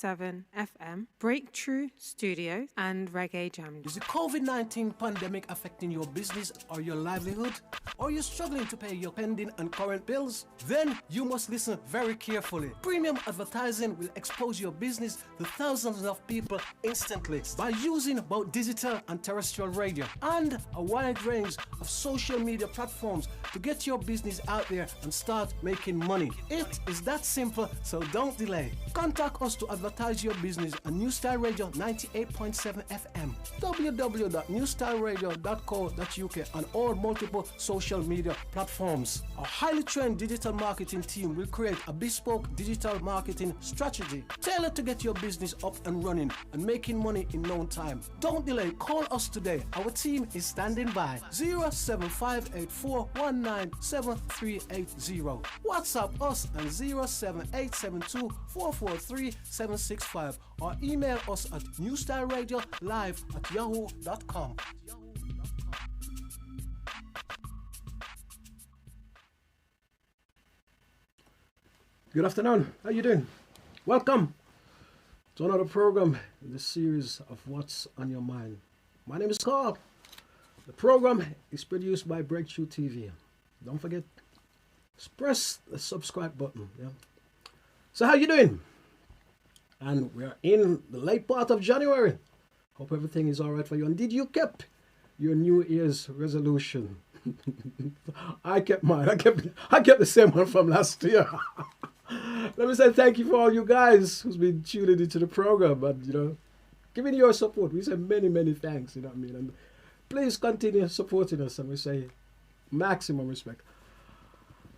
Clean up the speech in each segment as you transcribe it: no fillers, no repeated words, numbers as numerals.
FM, Breakthrough Studios, and Reggae Jam. Is the COVID-19 pandemic affecting your business or your livelihood? Are you struggling to pay your pending and current bills? Then you must listen very carefully. Premium advertising will expose your business to thousands of people instantly by using both digital and terrestrial radio and a wide range of social media platforms to get your business out there and start making money. It is that simple, so don't delay. Contact us to advertise your business on New Style Radio 98.7 FM, www.newstyleradio.co.uk, and all multiple social media platforms. Our highly trained digital marketing team will create a bespoke digital marketing strategy tailored to get your business up and running and making money in no time. Don't delay, call us today. Our team is standing by. 07584197380. WhatsApp us on 07872443765 or email us at newstyleradio@yahoo.com. Good afternoon. How you doing? Welcome to another program in the series of What's on Your Mind. My name is Carl. The program is produced by Breakthrough TV. Don't forget, press the subscribe button. Yeah. So how you doing? And we're in the late part of January. Hope everything is all right for you. And did you keep your New Year's resolution? I kept mine. I kept the same one from last year. Let me say thank you for all you guys who's been tuning into the program and giving your support. We say many thanks. You know what I mean? And please continue supporting us, and we say maximum respect.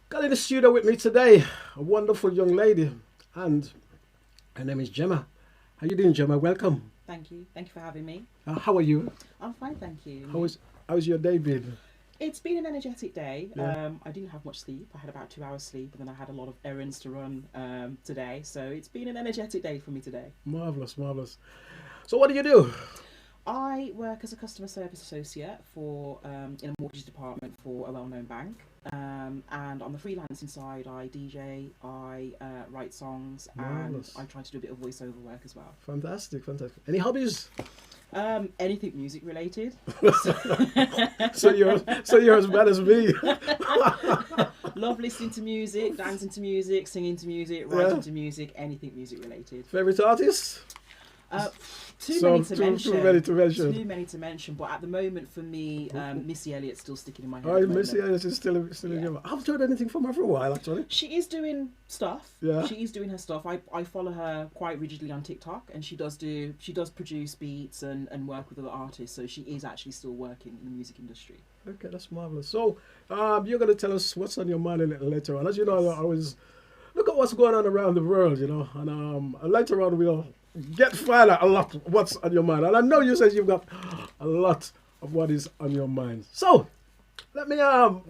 Got in the studio with me today a wonderful young lady, and her name is Gemma. How you doing, Gemma? Welcome. Thank you. Thank you for having me. How are you? I'm fine, thank you. How's your day been? It's been an energetic day. Yeah. I didn't have much sleep. I had about 2 hours sleep, and then I had a lot of errands to run today. So it's been an energetic day for me today. Marvelous. So what do you do? I work as a customer service associate for in a mortgage department for a well-known bank. And on the freelancing side, I DJ, I write songs, Marvelous. and I try to do a bit of voiceover work as well. Fantastic. Any hobbies? Anything music related. So you're as bad as me. Love listening to music, dancing to music, singing to music, writing to music, anything music related. Favorite artist? Too many to mention. Too many to mention. But at the moment, for me, Missy Elliott's still sticking in my head. Oh, Missy Elliott is still in your mind. I haven't heard anything from her for a while, actually. She is doing stuff. Yeah. She is doing her stuff. I follow her quite rigidly on TikTok, and she does produce beats and work with other artists. So she is actually still working in the music industry. Okay, that's marvelous. So you're going to tell us what's on your mind a little later on. As you know, I always look at what's going on around the world, and later on we'll find out a lot of what's on your mind. And I know you said you've got a lot of what is on your mind. So let me have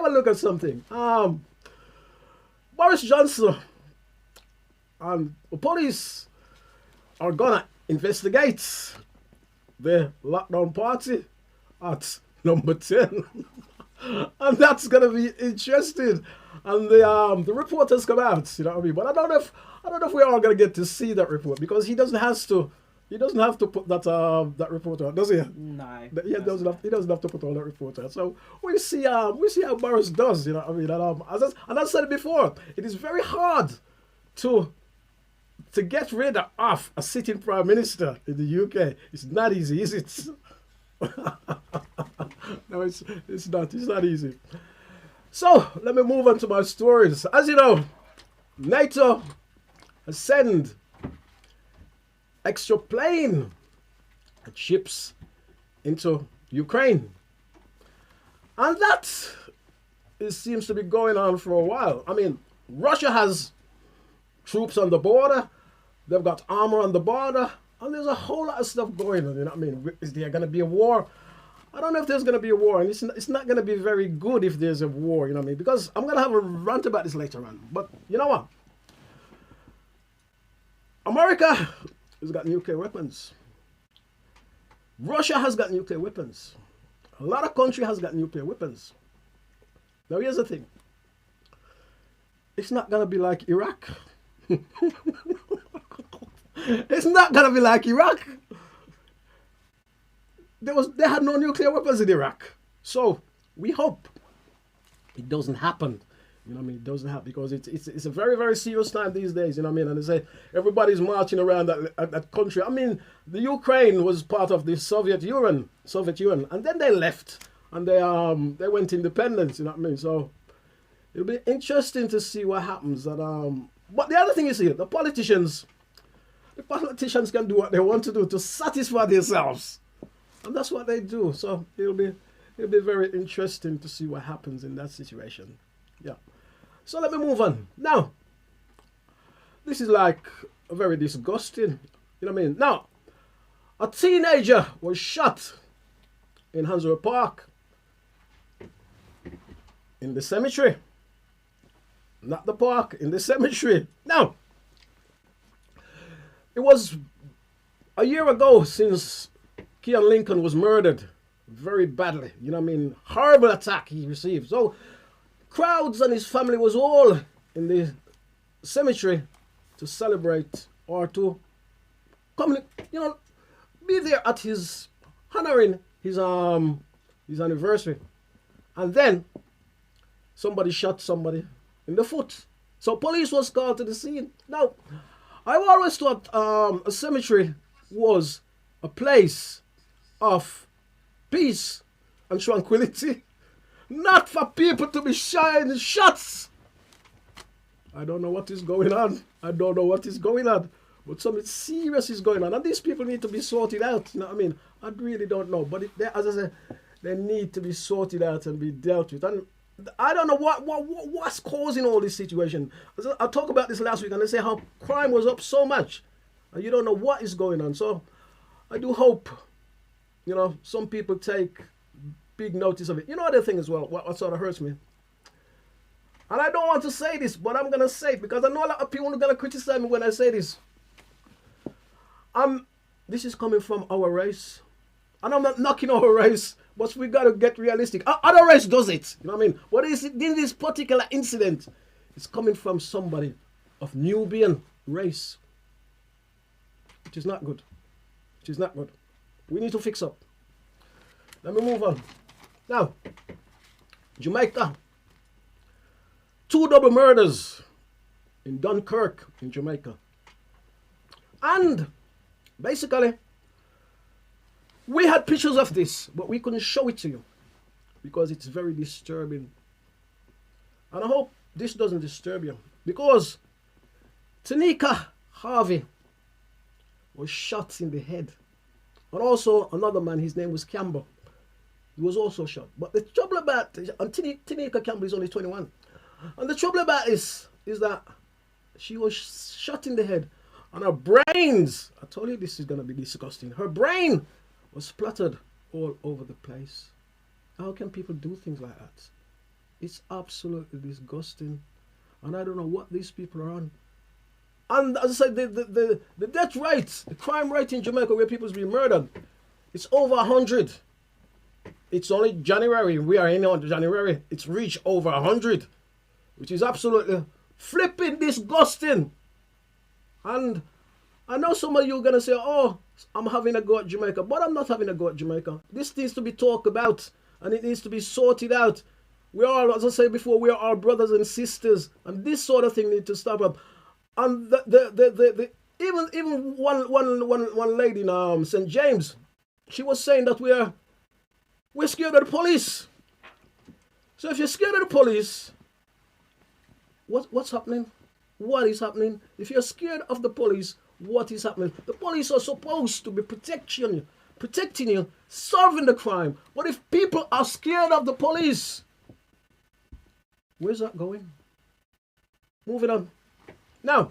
a look at something. Boris Johnson and the police are gonna investigate the lockdown party at number 10. And that's gonna be interesting. And the report has come out, you know what I mean? But I don't know if we're all gonna get to see that report, because he doesn't have to put that report out, does he? No. He doesn't have to put all that report out. So we see how Boris does, you know what I mean? And as I said it before, it is very hard to get rid of a sitting prime minister in the UK. It's not easy, is it? No, it's not easy. So let me move on to my stories. As you know, NATO has sent extra plane and ships into Ukraine, and that seems to be going on for a while. I mean, Russia has troops on the border, they've got armor on the border, and there's a whole lot of stuff going on. You know what I mean? Is there going to be a war? I don't know if there's going to be a war, and it's not going to be very good if there's a war, you know what I mean? Because I'm going to have a rant about this later on. But you know what? America has got nuclear weapons. Russia has got nuclear weapons. A lot of countries has got nuclear weapons. Now here's the thing. It's not going to be like Iraq. It's not gonna be like Iraq. They had no nuclear weapons in Iraq. So we hope it doesn't happen. You know what I mean? It doesn't happen because it's a very, very serious time these days. You know what I mean? And they say everybody's marching around that country. I mean, the Ukraine was part of the Soviet Union, and then they left and they went independent. You know what I mean? So it'll be interesting to see what happens. And but the other thing is here, the politicians can do what they want to do to satisfy themselves, and that's what they do. So it'll be very interesting to see what happens in that situation. Yeah. So let me move on. Now, this is like very disgusting. You know what I mean? Now, a teenager was shot in Hansard Park in the cemetery. Not the park, in the cemetery. Now, it was a year ago since Keon Lincoln was murdered very badly. You know what I mean? Horrible attack he received. So crowds and his family was all in the cemetery to celebrate or to come, you know, be there at his honoring his anniversary. And then somebody shot somebody in the foot. So police was called to the scene. Now, I've always thought a cemetery was a place of peace and tranquility, not for people to be shining shots. I don't know what is going on. But something serious is going on. And these people need to be sorted out. You know what I mean? I really don't know. But as I said, they need to be sorted out and be dealt with. And I don't know what's causing all this situation. I talked about this last week and they say how crime was up so much. And you don't know what is going on. So I do hope, you know, some people take big notice of it. You know the thing as well, what sort of hurts me? And I don't want to say this, but I'm going to say it because I know a lot of people are going to criticize me when I say this. This is coming from our race. And I'm not knocking our race, but we got to get realistic. Other race does it, you know what I mean? But in this particular incident, it's coming from somebody of Nubian race, which is not good. We need to fix up. Let me move on. Now, Jamaica. 2 double murders in Dunkirk in Jamaica. And basically, we had pictures of this, but we couldn't show it to you because it's very disturbing. And I hope this doesn't disturb you because Tanika Harvey was shot in the head. And also another man, his name was Campbell. He was also shot. But the trouble about, and Tanika Campbell is only 21. And the trouble about this is that she was shot in the head and her brains, I told you this is going to be disgusting, her brain was splattered all over the place. How can people do things like that? It's absolutely disgusting. And I don't know what these people are on. And as I said, the death rate, the crime rate in Jamaica where people's being murdered, it's over 100. It's only January. We are in January. It's reached over 100, which is absolutely flipping disgusting. And I know some of you are going to say, oh, I'm having a go at Jamaica. But I'm not having a go at Jamaica. This needs to be talked about and it needs to be sorted out. We are, as I said before, we are our brothers and sisters. And this sort of thing needs to stop up. And even one lady in St. James, she was saying that we're scared of the police. So if you're scared of the police, what's happening? What is happening? If you're scared of the police, what is happening? The police are supposed to be protecting you, solving the crime. But if people are scared of the police, where's that going? Moving on. Now,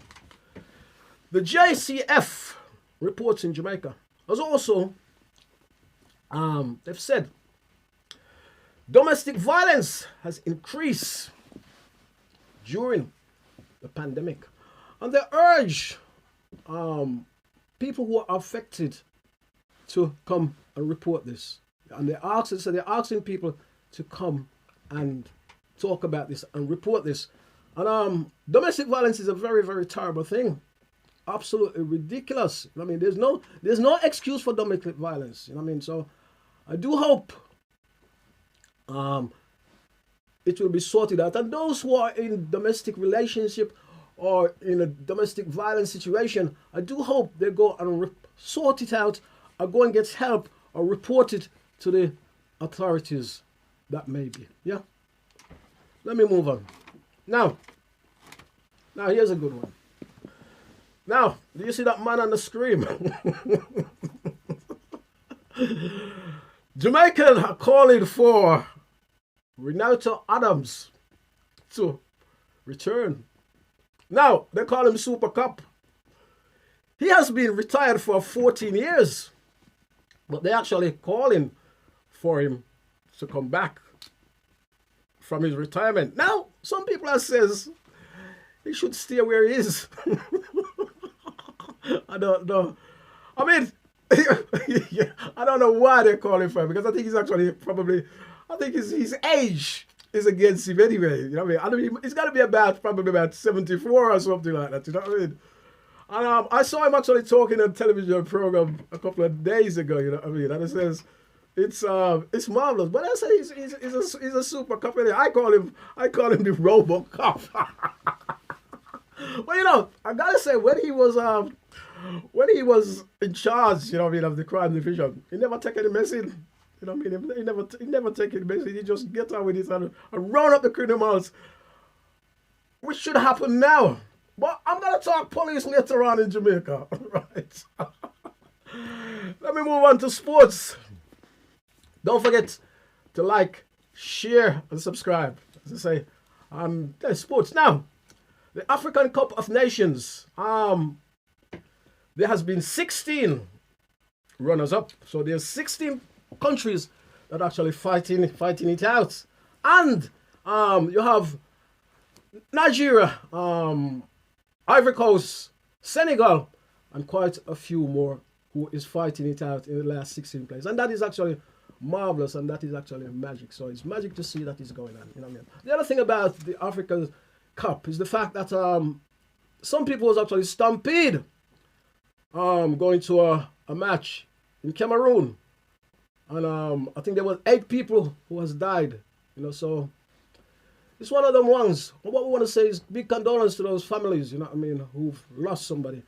the JCF reports in Jamaica has also, they've said, domestic violence has increased during the pandemic. And they urge people who are affected to come and report this. And they're asking people to come and talk about this and report this. And domestic violence is a very, very terrible thing. absolutely ridiculous. You know what I mean? There's no excuse for domestic violence. You know what I mean? So I do hope it will be sorted out. And those who are in domestic relationship or in a domestic violence situation, I do hope they go and sort it out, or go and get help, or report it to the authorities. That may be. Yeah. Let me move on. Now here's a good one. Now, do you see that man on the screen? Jamaican are calling for Renato Adams to return. Now, they call him Super Cup. He has been retired for 14 years, but they're actually calling for him to come back from his retirement. Now, some people have says he should stay where he is. I don't know. I mean, I don't know why they're calling for him, because I think he's actually I think his age is against him anyway. You know what I mean? He's got to be probably about 74 or something like that. You know what I mean? And I saw him actually talking on a television program a couple of days ago. You know what I mean? And it says it's marvelous. But I say he's a super cop. I call him the RoboCop. Well, you know, I gotta say, when he was in charge, you know what I mean, of the crime division, he never take any message. You know what I mean? He never take any message. He just get on with it and round up the criminals, which should happen now. But I'm gonna talk police later on in Jamaica, right? Let me move on to sports. Don't forget to like, share, and subscribe. As I say, there's sports now. The African Cup of Nations. There has been 16 runners-up. So there's 16 countries that are actually fighting it out. And you have Nigeria, Ivory Coast, Senegal, and quite a few more who is fighting it out in the last 16 places. And that is actually marvelous, and that is actually magic. So it's magic to see that is going on. You know what I mean? The other thing about the African Cup is the fact that some people was actually stampede going to a match in Cameroon, and I think there was 8 people who has died. You know, so it's one of them ones. What we want to say is big condolence to those families. You know what I mean, who've lost somebody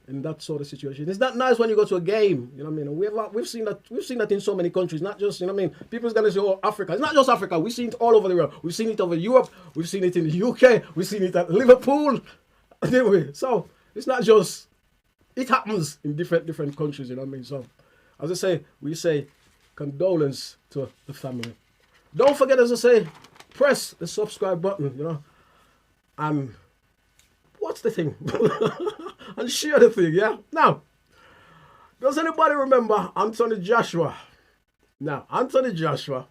in that sort of situation. It's not nice when you go to a game. You know what I mean. We've seen that in so many countries. Not just, you know what I mean. People's gonna say, oh, Africa. It's not just Africa. We've seen it all over the world. We've seen it over Europe. We've seen it in the UK. We've seen it at Liverpool. Anyway, so it's not just. It happens in different countries. You know what I mean. So, as I say, we say condolence to the family. Don't forget, as I say, press the subscribe button. You know, and what's the thing? And share the thing, yeah? Now, does anybody remember Anthony Joshua? Now, Anthony Joshua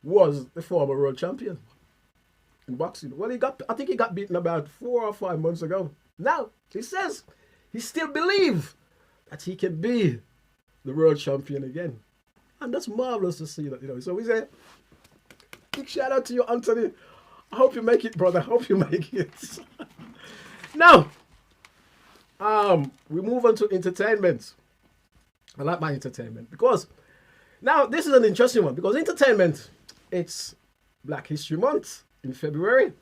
was the former world champion in boxing. Well, I think he got beaten about 4 or 5 months ago. Now, he says he still believes that he can be the world champion again. And that's marvelous to see that, you know. So we say, big shout out to you, Anthony. I hope you make it, brother. I hope you make it. Now, we move on to entertainment. I like my entertainment because now this is an interesting one, because entertainment, it's Black History Month in February,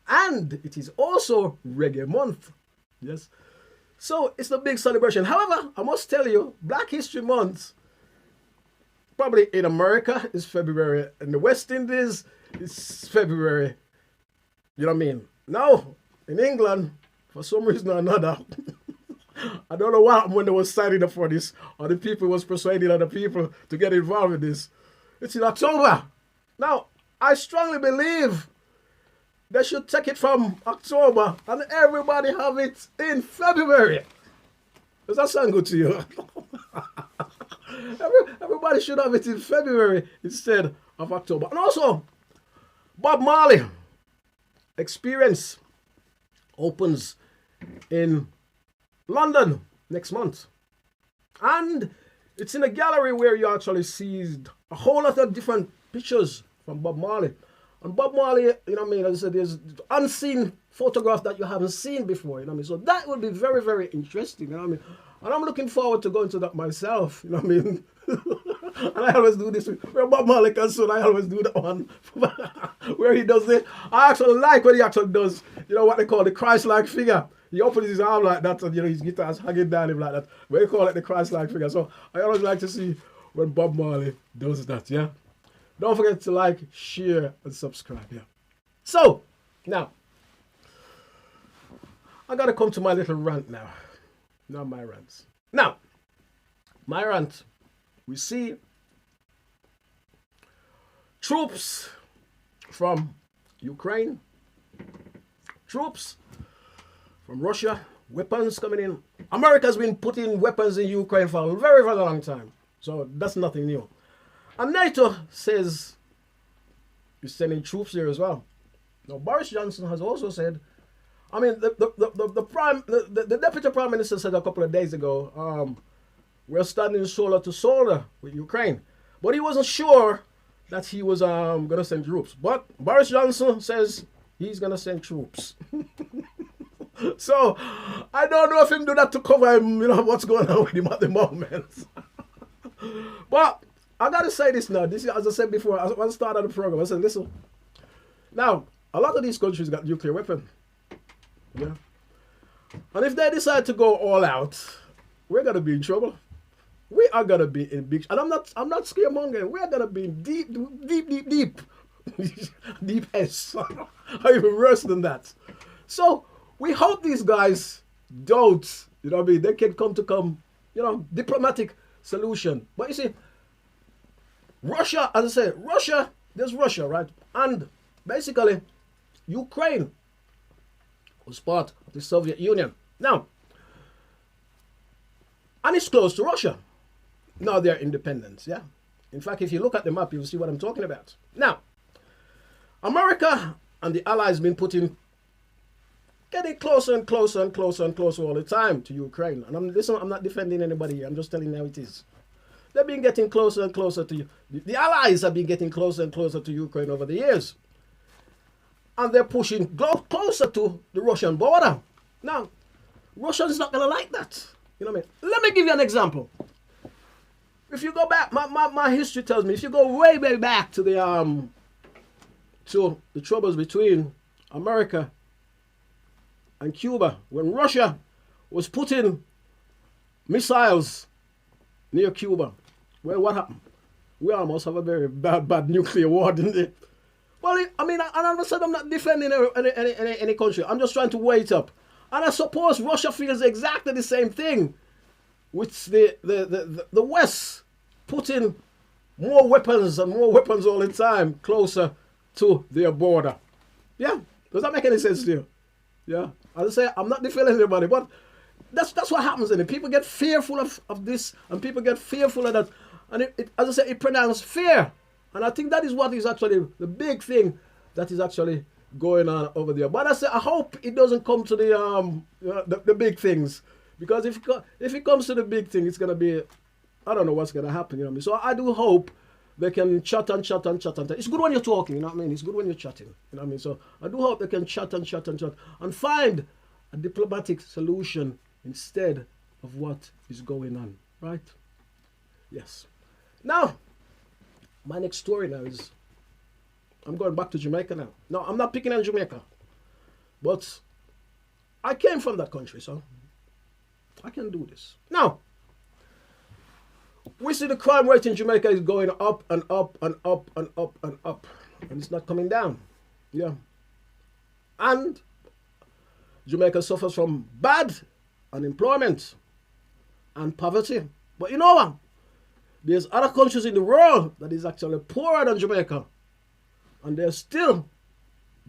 and it is also Reggae Month. Yes. So it's a big celebration. However, I must tell you, Black History Month, probably in America, is February. In the West Indies, it's February. You know what I mean? Now, in England, for some reason or another, I don't know what happened when they were signing up for this, or the people was persuading other people to get involved with this. It's in October. Now, I strongly believe they should take it from October and everybody have it in February. Does that sound good to you? Everybody should have it in February instead of October. And also, Bob Marley Experience opens in London next month. And it's in a gallery where you actually see a whole lot of different pictures from Bob Marley. And Bob Marley, you know what I mean, as I said, there's unseen photograph that you haven't seen before, you know what I mean? So that would be very, very interesting, you know what I mean? And I'm looking forward to going to that myself, you know what I mean? And I always do this, where Bob Marley concerned, I always do that one, where he does it. I actually like when he actually does, you know, what they call the Christ-like figure. He opens his arm like that, and, you know, his guitar's hanging down him like that. But they call it the Christ-like figure. So I always like to see when Bob Marley does that, yeah? Don't forget to like, share, and subscribe, yeah? So, now, I got to come to my little rant now. Not my rants. Now, my rant, we see troops from Ukraine, troops from Russia, weapons coming in. America's been putting weapons in Ukraine for a very, very long time. So that's nothing new. And NATO says he's sending troops here as well. Now, Boris Johnson has also said, I mean, the Deputy Prime Minister said a couple of days ago, we're standing shoulder to shoulder with Ukraine. But he wasn't sure that he was going to send troops. But Boris Johnson says he's going to send troops. So, I don't know if him do that to cover him, you know, what's going on with him at the moment. But, I got to say this now. This is, as I said before, when I started the program, I said, listen. Now, a lot of these countries got nuclear weapons. Yeah. And if they decide to go all out, we're going to be in trouble. We are going to be in big... And I'm not scaremongering. We're going to be in deep. Deep S. Or even worse than that. So, we hope these guys don't, you know what I mean, they can come, you know, diplomatic solution. But you see, Russia, as I say, there's Russia, right? And basically, Ukraine was part of the Soviet Union. Now, and it's close to Russia. Now they're independent, yeah? In fact, if you look at the map, you'll see what I'm talking about. Now, America and the Allies been getting closer and closer and closer and closer all the time to Ukraine. And I'm not defending anybody here. I'm just telling you how it is. They've been getting closer and closer to you. The Allies have been getting closer and closer to Ukraine over the years. And they're pushing closer to the Russian border. Now, Russia's not going to like that. You know what I mean? Let me give you an example. If you go back, my history tells me, if you go way, way back to the troubles between America and Cuba, when Russia was putting missiles near Cuba, well, what happened? We almost have a very bad nuclear war, didn't it? Well, I mean, and all of a sudden I'm not defending any country. I'm just trying to weigh it up. And I suppose Russia feels exactly the same thing with the West putting more weapons and more weapons all the time closer to their border. Yeah? Does that make any sense to you? Yeah? As I say, I'm not defending anybody, but that's what happens in it. People get fearful of this, and people get fearful of that. And as I say, it pronounced fear. And I think that is what is actually the big thing that is actually going on over there. But I say, I hope it doesn't come to the big things, because if it comes to the big thing, it's gonna be, I don't know what's gonna happen. You know what I mean? So I do hope they can chat and chat and chat and chat. It's good when you're talking. You know what I mean? It's good when you're chatting. You know what I mean? So I do hope they can chat and chat and chat and find a diplomatic solution instead of what is going on. Right? Yes. Now, my next story now is, I'm going back to Jamaica now. No, I'm not picking on Jamaica. But I came from that country, so I can do this. Now, we see the crime rate in Jamaica is going up and up and up and up and up. And it's not coming down. Yeah. And Jamaica suffers from bad unemployment and poverty. But you know what? There's other countries in the world that is actually poorer than Jamaica. And they still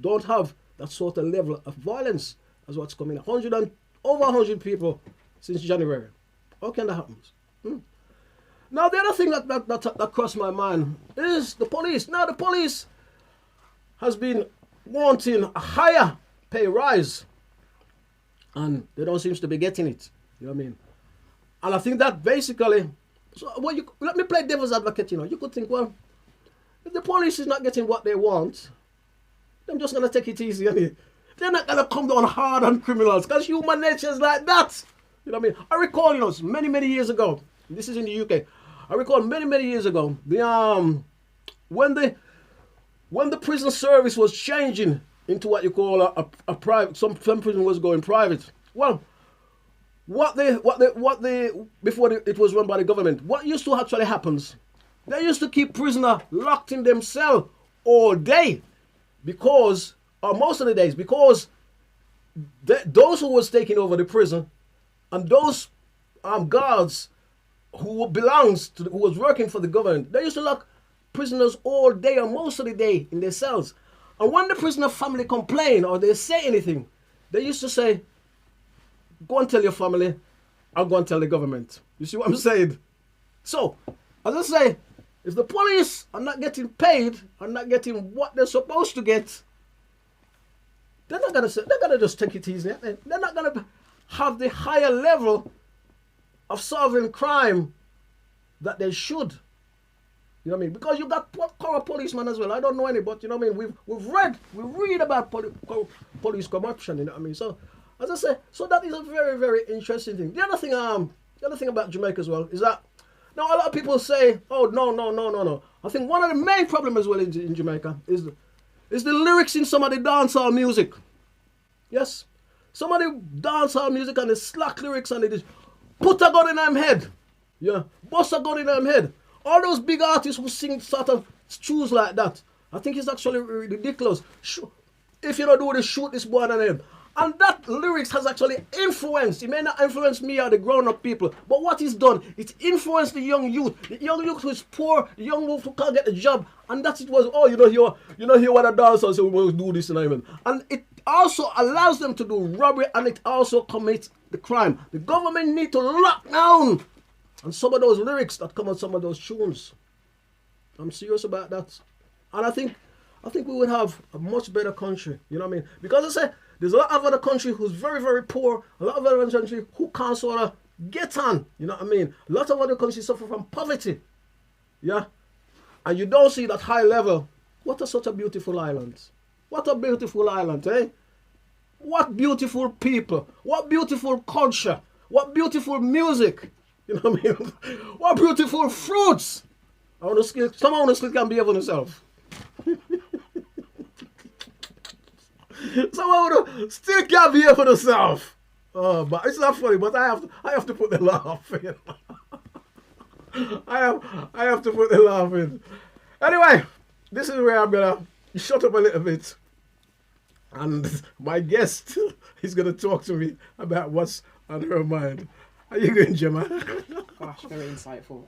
don't have that sort of level of violence as what's coming. Over 100 people since January. How can that happen? Now, the other thing that crossed my mind is the police. Now, the police has been wanting a higher pay rise. And they don't seem to be getting it. You know what I mean? And I think that basically... So, well, let me play devil's advocate, you know. You could think, well, if the police is not getting what they want, Them just gonna take it easy, innit? They're not gonna come down hard on criminals because human nature is like that. You know what I mean? I recall, many years ago. This is in the UK. I recall many years ago. When the prison service was changing into what you call a private. Some prison was going private. Well, what they before it was run by the government. What used to actually happens? They used to keep prisoner locked in them cell all day, because, or most of the days, because those who was taking over the prison and those guards who was working for the government, they used to lock prisoners all day or most of the day in their cells. And when the prisoner family complain or they say anything, they used to say, go and tell your family, I'll go and tell the government. You see what I'm saying? So, as I say, if the police are not getting paid, are not getting what they're supposed to get, they're gonna just take it easy. They're not gonna have the higher level of solving crime that they should. You know what I mean? Because you got corrupt policemen as well. I don't know any, but you know what I mean? We read about police corruption, you know what I mean? So, as I say, so that is a very interesting thing. The other thing about Jamaica as well is that now a lot of people say, oh no. I think one of the main problems as well in Jamaica is the lyrics in some of the dancehall music. Yes, some of the dancehall music and the slack lyrics and it put a gun in them head, yeah, bust a gun in them head. All those big artists who sing sort of tunes like that, I think it's actually ridiculous. If you don't do this, shoot this boy on the head. And that lyrics has actually influenced. It may not influence me or the grown-up people, but what it's done, it's influenced the young youth who is poor, the young youth who can't get a job, and that it was. Oh, you know, hear what a dancer say, we will do this and even. And it also allows them to do robbery, and it also commits the crime. The government need to lock down on some of those lyrics that come on some of those tunes. I'm serious about that, and I think we would have a much better country. You know what I mean? Because I say, there's a lot of other country who's very poor, a lot of other country who can't sort of get on, you know what I mean? A lot of other countries suffer from poverty, yeah? And you don't see that high level. What a such a beautiful island. What a beautiful island, eh? What beautiful people, what beautiful culture, what beautiful music, you know what I mean? What beautiful fruits. Someone still can behave on themselves. Someone still can't behave for themselves. Oh, but it's not funny. But I have to put the laugh in. I have to put the laugh in. Anyway, this is where I'm gonna shut up a little bit, and my guest is gonna talk to me about what's on her mind. How you doing, Gemma? Gosh, very insightful.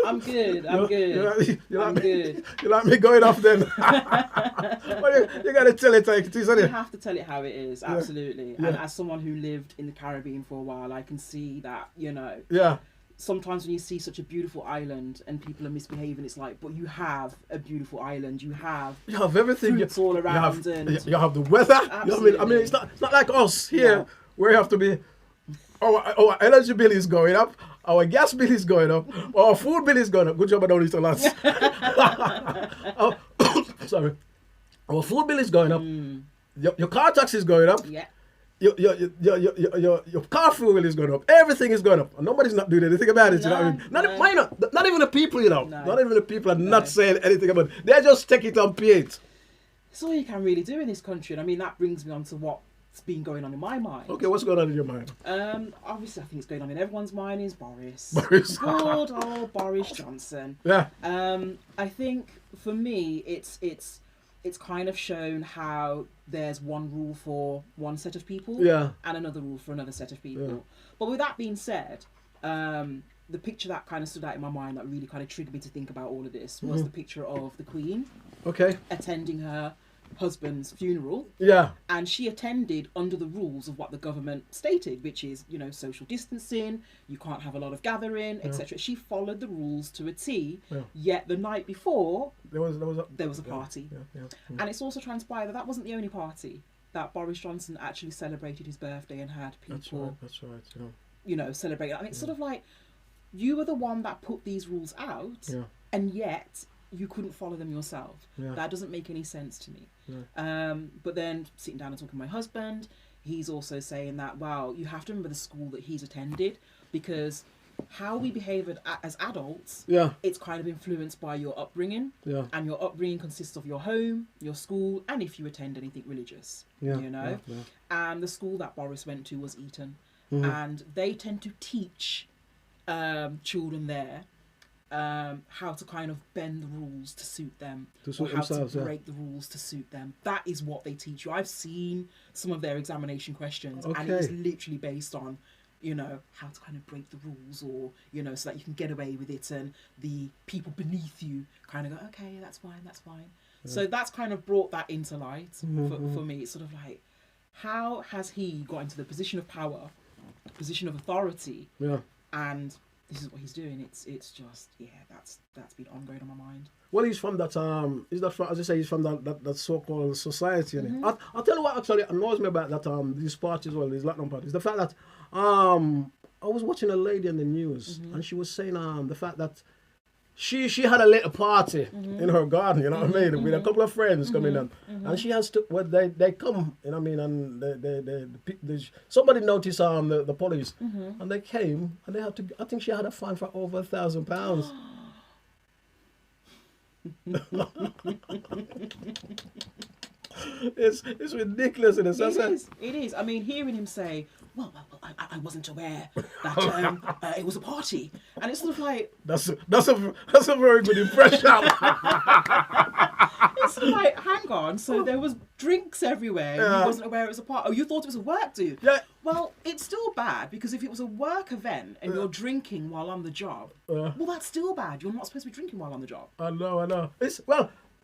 I'm good. I'm good. You like me going off then? Well, you gotta tell it like it is, isn't it? You have to tell it how it is, absolutely. Yeah. And as someone who lived in the Caribbean for a while, I can see that, you know. Yeah. Sometimes when you see such a beautiful island and people are misbehaving, it's like, but you have a beautiful island. You have everything. Fruits all around. You have the weather. Absolutely. You know what I mean? It's not like us here, where you have to be. Our energy bill is going up. Our gas bill is going up. Our food bill is going up. Good job I don't eat a lot. Sorry. Our food bill is going up. Your car tax is going up. Yeah. Your car fuel is going up. Everything is going up. And nobody's not doing anything about it. No, you know what I mean? Not even the people, you know. No. Not even the people are not saying anything about it. They just take it on pay. It's all you can really do in this country. And I mean, that brings me on to what's been going on in my mind. Okay, what's going on in your mind? Obviously, I think it's going on in everyone's mind is Boris. Boris. Good old Boris Johnson. Yeah. I think for me, it's kind of shown how there's one rule for one set of people, yeah, and another rule for another set of people. Yeah. But with that being said, the picture that kind of stood out in my mind that really kind of triggered me to think about all of this was the picture of the Queen, attending her husband's funeral. Yeah. And she attended under the rules of what the government stated, which is, you know, social distancing, you can't have a lot of gathering, etc. She followed the rules to a T, yet the night before there was a party. Yeah. And it's also transpired that wasn't the only party that Boris Johnson actually celebrated his birthday and had people That's right. you know, celebrate. And it's sort of like, you were the one that put these rules out, and yet you couldn't follow them yourself. Yeah. That doesn't make any sense to me. Yeah. But then sitting down and talking to my husband, he's also saying that, wow, you have to remember the school that he's attended, because how we behave as adults, it's kind of influenced by your upbringing. Yeah. And your upbringing consists of your home, your school, and if you attend anything religious, you know. Yeah. And the school that Boris went to was Eton. And they tend to teach children there how to kind of bend the rules to suit them, or how to break the rules to suit them. That is what they teach you. I've seen some of their examination questions, and it is literally based on, you know, how to kind of break the rules, or, you know, so that you can get away with it, and the people beneath you kind of go, okay, that's fine. Yeah. So that's kind of brought that into light for me. It's sort of like, how has he got into the position of power, position of authority, and this is what he's doing? It's just, that's been ongoing on my mind. Well, he's from that he's not from, as I say, he's from that so-called society. I'll tell you what actually annoys me about that these parties, well, these Latin parties, the fact that I was watching a lady in the news, and she was saying the fact that she had a little party in her garden, you know what I mean, with a couple of friends coming in, and she has to, well, they come, you know what I mean, and they somebody noticed the police, and they came, and they had to, I think she had a fine for over £1,000. It's ridiculous in a sense. It is. I mean, hearing him say, well, I wasn't aware that it was a party, and it's sort of like, that's a very good impression. It's sort of like, hang on, so there was drinks everywhere, and you wasn't aware it was a party. Oh, you thought it was a work do? Yeah. Well, it's still bad, because if it was a work event and you're drinking while on the job, well, that's still bad. You're not supposed to be drinking while on the job. I know. It's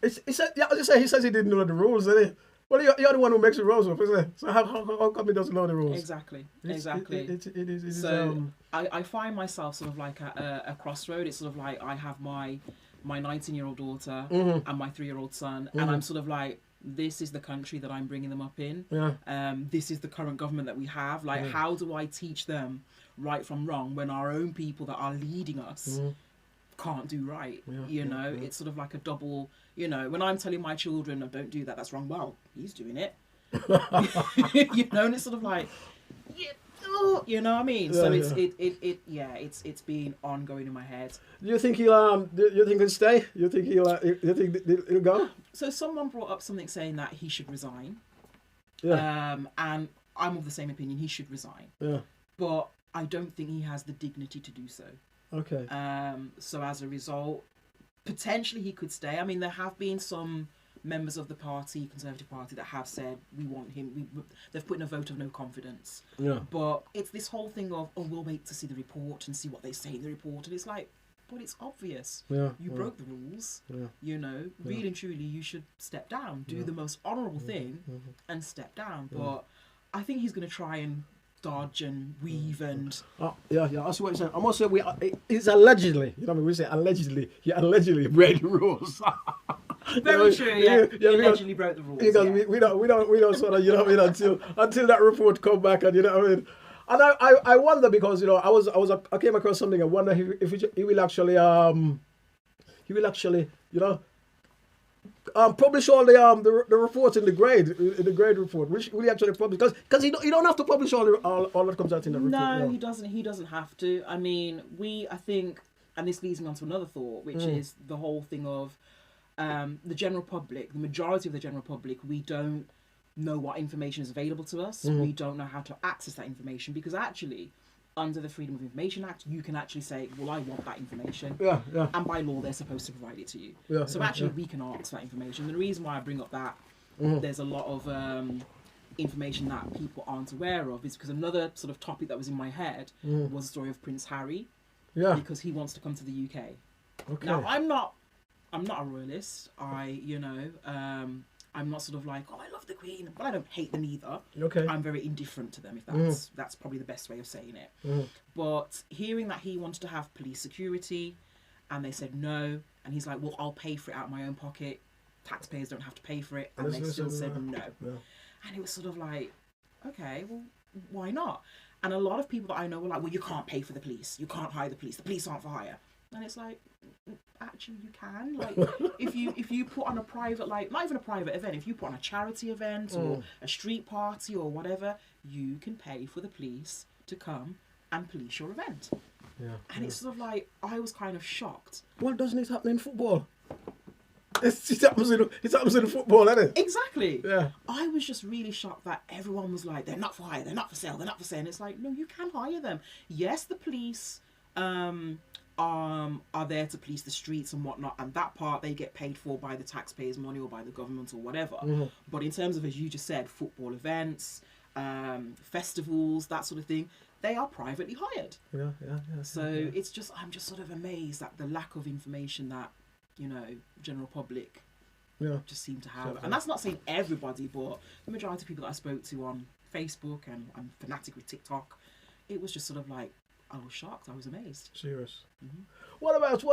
as you say, he says he didn't know the rules, didn't he? Well, you're the one who makes the rules up, isn't it? So how come he doesn't know the rules? Exactly. It is. So I find myself sort of like at a crossroad. It's sort of like I have my 19-year-old daughter and my 3-year-old son, and I'm sort of like, this is the country that I'm bringing them up in. This is the current government that we have. Like, how do I teach them right from wrong when our own people that are leading us can't do right? It's sort of like a double, you know, when I'm telling my children, oh, don't do that, that's wrong. Well, he's doing it. You know, and it's sort of like, you know what I mean? It's been ongoing in my head. Do you think he'll stay? You think he'll go? So someone brought up something saying that he should resign. Yeah. And I'm of the same opinion. He should resign. Yeah. But I don't think he has the dignity to do so. Okay. So as a result, potentially he could stay. I mean, there have been some members of the party, Conservative Party, that have said we want him. They've put in a vote of no confidence. Yeah. But it's this whole thing of, oh, we'll wait to see the report and see what they say in the report, and it's like, but it's obvious. Yeah. You broke the rules. Yeah. You know, really and truly, you should step down, do the most honourable thing, and step down. But I think he's going to try and dodge and weave and... I see what you're saying. I must say, it's allegedly, you know what I mean, we say allegedly, he allegedly break the rules. Very true, yeah. He allegedly broke the rules. Because we don't sort of, you know what I mean, until that report come back, and you know what I mean. And I wonder, because, you know, I came across something. I wonder if he will actually you know, publish all the reports in the grade report, which will he actually publish, because you don't have to publish all that comes out in the report. No, he doesn't have to. I mean, I think, and this leads me on to another thought, which is the whole thing of the general public, the majority of the general public, we don't know what information is available to us. We don't know how to access that information, because actually, under the Freedom of Information Act, you can actually say, well, I want that information. Yeah. And by law, they're supposed to provide it to you. So we can ask for that information. And the reason why I bring up that there's a lot of information that people aren't aware of is because another sort of topic that was in my head was the story of Prince Harry. Yeah. Because he wants to come to the UK. Okay. Now, I'm not a royalist. I'm not sort of like, oh, I love the Queen, but I don't hate them either. Okay. I'm very indifferent to them, if that's probably the best way of saying it. But hearing that he wanted to have police security, and they said no, and he's like, well, I'll pay for it out of my own pocket. Taxpayers don't have to pay for it, and they still said no. And it was sort of like, okay, well, why not? And a lot of people that I know were like, well, you can't pay for the police. You can't hire the police. The police aren't for hire. And it's like, actually you can. Like, if you put on a private, like, not even a private event, if you put on a charity event or a street party or whatever, you can pay for the police to come and police your event. Yeah. And it's sort of like, I was kind of shocked. Well, doesn't it happen in football? It happens in football, isn't it? Exactly. Yeah. I was just really shocked that everyone was like, they're not for hire, they're not for sale, they're not for sale. And it's like, no, you can hire them. Yes, the police are there to police the streets and whatnot, and that part they get paid for by the taxpayers' money or by the government or whatever. But in terms of, as you just said, football events, festivals, that sort of thing, they are privately hired. Yeah. So it's just, I'm just sort of amazed at the lack of information that, you know, general public just seem to have. And that's not saying everybody, but the majority of people that I spoke to on Facebook, and I'm fanatic with TikTok, it was just sort of like, I was shocked. I was amazed. Serious. What about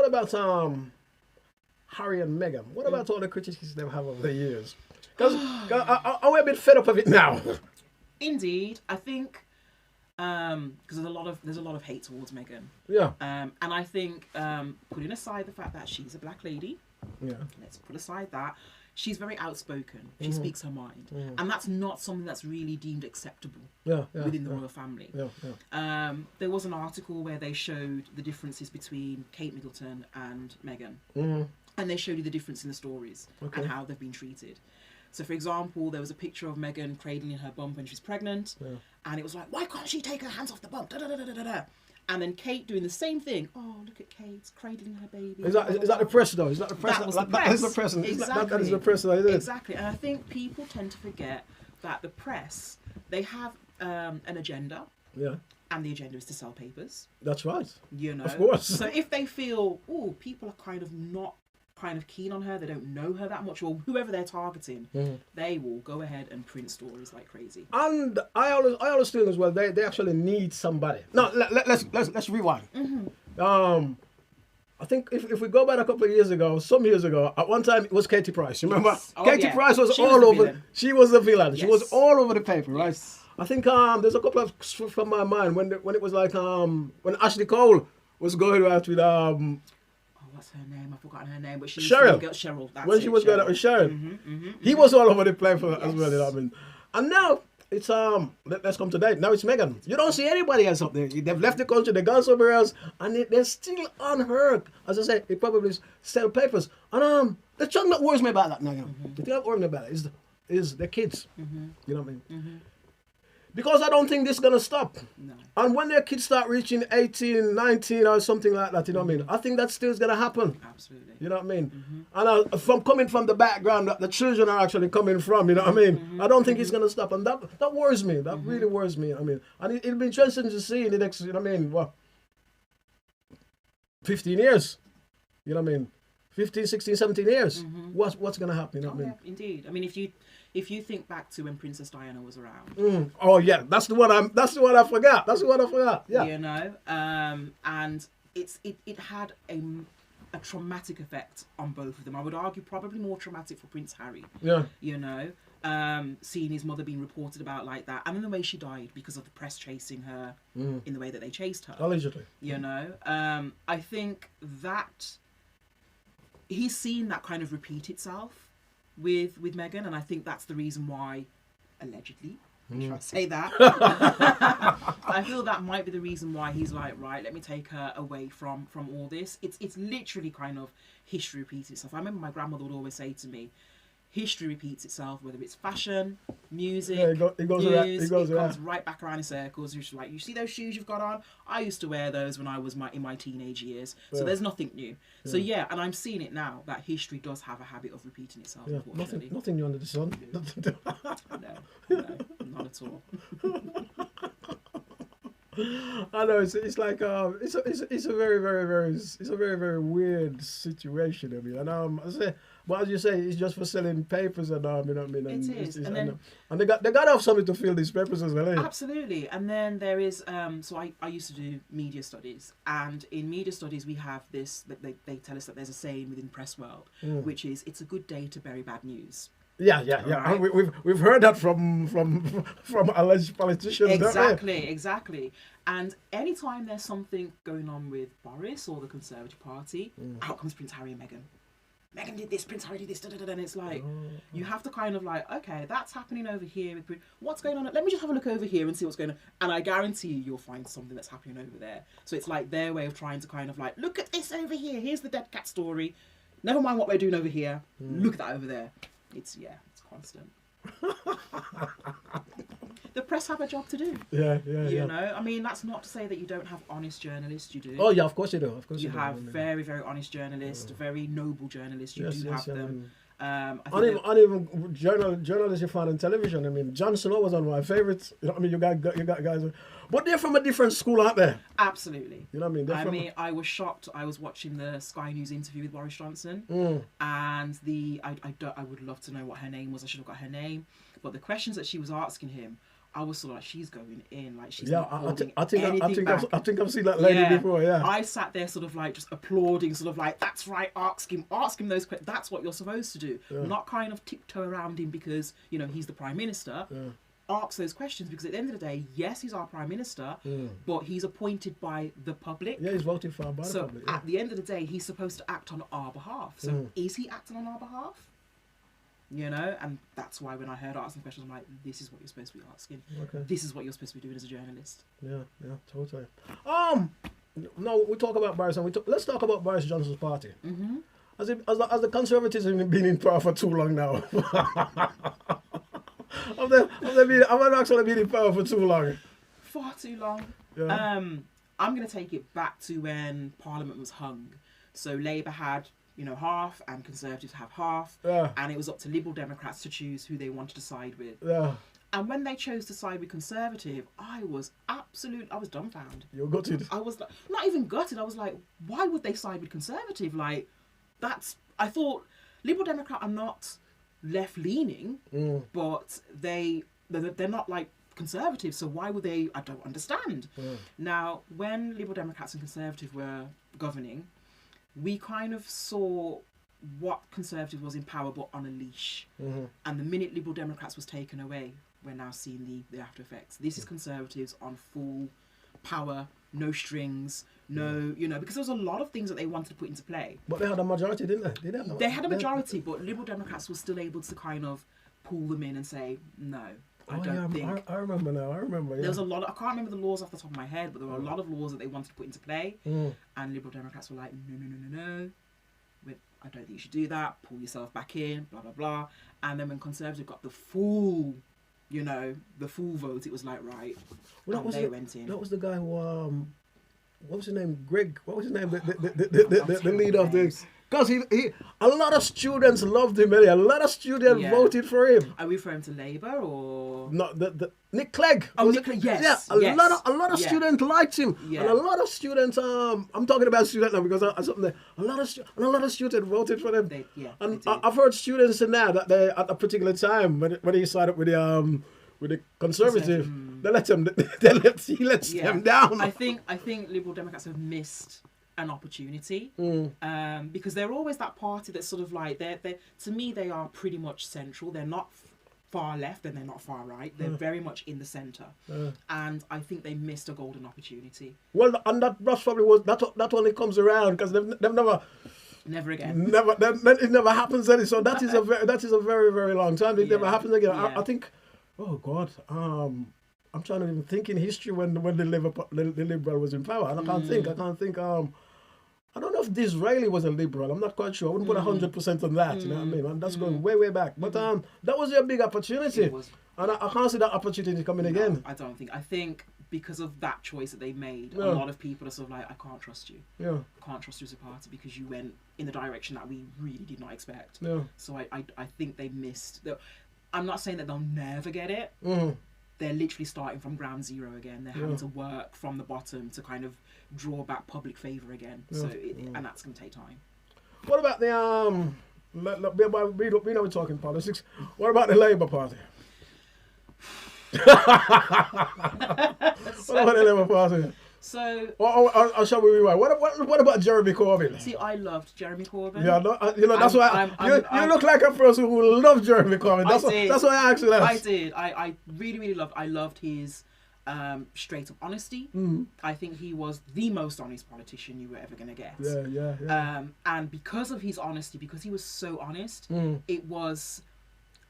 Harry and Meghan? What about all the criticisms they have over the years? Because I'm a bit fed up of it now. Indeed, I think because there's a lot of hate towards Meghan. Yeah. And I think putting aside the fact that she's a black lady, let's put aside that. She's very outspoken. She speaks her mind. And that's not something that's really deemed acceptable within the royal family. There was an article where they showed the differences between Kate Middleton and Meghan. And they showed you the difference in the stories and how they've been treated. So, for example, there was a picture of Meghan cradling her bump when she was pregnant. And it was like, why can't she take her hands off the bump? Da, da, da, da, da, da. And then Kate doing the same thing. Oh, look at Kate cradling her baby. Is that the press though? Is that the press? That was the press. That is the press. Exactly. That is the press, isn't it? Exactly. And I think people tend to forget that the press, they have an agenda. Yeah. And the agenda is to sell papers. That's right. You know. Of course. So if they feel, oh, people are kind of not kind of keen on her, they don't know her that much, or whoever they're targeting, they will go ahead and print stories like crazy. And I always think as well, they actually need somebody. No, let's rewind. I think if we go back a couple of years ago, some years ago, at one time it was Katie Price. You remember? Yes. Oh, Katie Price was all over. She was the villain. Yes. She was all over the paper, right? Yes. I think there's a couple of from my mind when it was like when Ashley Cole was going out with what's her name? I've forgotten her name, but she Cheryl. Cheryl. That's when she was going out with Cheryl, he was all over the place for as well. You know what I mean? And now it's let's come to that. Now it's Meghan. You don't see anybody else up there. They've left the country. They've gone somewhere else, and they're still on her. As I say, it probably sell papers. And the thing that worries me about that now, you know, the thing that worries me about it is the kids. You know what I mean? Because I don't think this is going to stop. No. And when their kids start reaching 18, 19 or something like that, you know what I mean? I think that still is going to happen. Absolutely. You know what I mean? And from coming from the background that the children are actually coming from, you know what I mean? I don't think it's going to stop. And that worries me. That really worries me. I mean, and it'll be interesting to see in the next, you know what I mean, 15 years. You know what I mean? 15, 16, 17 years. What's going to happen, you know what I mean? Yeah, indeed. I mean, if you think back to when Princess Diana was around. Oh yeah, that's the one I forgot. Yeah. You know, and it had a traumatic effect on both of them. I would argue probably more traumatic for Prince Harry. Yeah. You know, seeing his mother being reported about like that, and then the way she died because of the press chasing her in the way that they chased her. Allegedly. You know, I think that he's seen that kind of repeat itself with Meghan, and I think that's the reason why, allegedly, should I say that? I feel that might be the reason why he's like, right, let me take her away from all this. It's literally kind of history repeats itself. I remember my grandmother would always say to me, history repeats itself, whether it's fashion, music, it comes right back around in circles. You're like, you see those shoes you've got on? I used to wear those when I was in my teenage years. So there's nothing new. So yeah, and I'm seeing it now, that history does have a habit of repeating itself, unfortunately. Nothing new under the sun. No, not at all. I know it's like it's a very very weird situation. I mean, and I say, but as you say, it's just for selling papers and you know what I mean. And it is, and they got to have something to fill these papers as well. Absolutely, and then there is so I used to do media studies, and in media studies we have this. They tell us that there's a saying within press world, which is it's a good day to bury bad news. Yeah. Right. We've heard that from alleged politicians. Exactly. And anytime there's something going on with Boris or the Conservative Party, out comes Prince Harry and Meghan. Meghan did this, Prince Harry did this, and it's like, you have to kind of like, okay, that's happening over here. What's going on? Let me just have a look over here and see what's going on. And I guarantee you'll find something that's happening over there. So it's like their way of trying to kind of like, look at this over here. Here's the dead cat story. Never mind what we're doing over here. Look at that over there. It's constant. The press have a job to do. Yeah. You know, I mean, that's not to say that you don't have honest journalists. You do. Oh yeah, of course you do. Of course you have very, very honest journalists, very noble journalists. You do have them. Even journalists you find on television. I mean, Jon Snow was one of my favorites. You know what I mean? You got guys, but they're from a different school, aren't they? Absolutely. You know what I mean? I was shocked. I was watching the Sky News interview with Boris Johnson, and I would love to know what her name was. I should have got her name, but the questions that she was asking him, I was sort of like, she's going in, like she's not holding anything back. I think I've seen that lady before. Yeah. I sat there sort of like just applauding, sort of like, that's right, ask him those questions. That's what you're supposed to do. Yeah. Not kind of tiptoe around him because he's the Prime Minister. Yeah. Ask those questions because at the end of the day, yes, he's our Prime Minister, but he's appointed by the public. Yeah, he's voted for by the public. So at the end of the day, he's supposed to act on our behalf. So is he acting on our behalf? And that's why when I heard asking questions, I'm like, this is what you're supposed to be asking. Okay. This is what you're supposed to be doing as a journalist. Yeah, totally. Now we talk about Boris, and let's talk about Boris Johnson's party. Mm-hmm. As the Conservatives have been in power for too long now. I've actually been in power for too long. Far too long. Yeah. I'm going to take it back to when Parliament was hung. So Labour had half, and Conservatives have half, and it was up to Liberal Democrats to choose who they wanted to side with. Yeah. And when they chose to side with Conservative, I was dumbfounded. You're gutted. I was not even gutted. I was like, why would they side with Conservative? Like, I thought Liberal Democrat are not left-leaning, but they're not like Conservative, so why would they? I don't understand. Now, when Liberal Democrats and Conservative were governing, we kind of saw what Conservative was in power, but on a leash. And the minute Liberal Democrats was taken away, we're now seeing the after effects. This is Conservatives on full power, no strings, because there was a lot of things that they wanted to put into play. But they had a majority, didn't they? They had a majority, but Liberal Democrats were still able to kind of pull them in and say, no, I don't think. I remember now. Yeah. There was a lot I can't remember the laws off the top of my head, but there were a lot of laws that they wanted to put into play. And Liberal Democrats were like, no. I don't think you should do that. Pull yourself back in, blah, blah, blah. And then when Conservative got the full vote, it was like, right. Well, they went in. That was the guy who, what was his name? Greg. What was his name? The leader of the... Because a lot of students loved him, a lot of students voted for him. Are we referring to Labour or no? Nick Clegg. Oh, Nick Clegg. Yes. Yeah, a lot of students liked him, and a lot of students. I'm talking about students now because a lot of students voted for them. I've heard students say now that they at a particular time when he started with the Conservative, he lets them down. I think Liberal Democrats have missed an opportunity because they're always that party that's sort of like they're to me they are pretty much central. They're not far left and they're not far right. They're very much in the centre, and I think they missed a golden opportunity. Well, and that probably was that only comes around because they've never again. It never happens then. So that is a very very long time. It never happens again. Yeah. I think. Oh God. I'm trying to even think in history when the Liberal was in power, and I can't think. I don't know if Disraeli was a Liberal. I'm not quite sure. I wouldn't put 100% on that. You know what I mean? And that's going way back. But that was a big opportunity, and I can't see that opportunity coming again. I don't think. I think because of that choice that they made, a lot of people are sort of like, I can't trust you. Yeah. I can't trust you as a party because you went in the direction that we really did not expect. Yeah. So I think they missed. I'm not saying that they'll never get it. They're literally starting from ground zero again. They're having to work from the bottom to kind of draw back public favour again. So and that's going to take time. What about the we know we're talking politics. What about the Labour Party? What about the Labour Party? So, or shall we rewind? What about Jeremy Corbyn? see, I loved Jeremy Corbyn. Yeah, no, you know that's why you look like a person who loves Jeremy Corbyn. That's why I asked you that. I did. I really loved his straight up honesty. I think he was the most honest politician you were ever going to get. Yeah. And because of his honesty, because he was so honest, it was,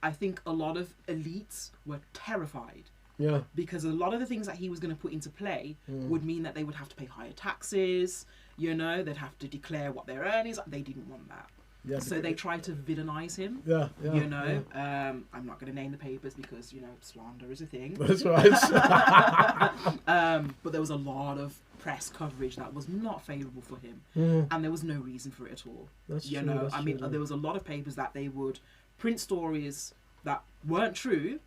I think, a lot of elites were terrified. Yeah. Because a lot of the things that he was going to put into play would mean that they would have to pay higher taxes, you know, they'd have to declare what their earnings are. They didn't want that. Yeah, so they tried to villainize him. Yeah. You know, I'm not going to name the papers because, you know, slander is a thing. That's right. But there was a lot of press coverage that was not favourable for him. And there was no reason for it at all. That's you true, know, that's I mean, true, there was a lot of papers that they would print stories that weren't true,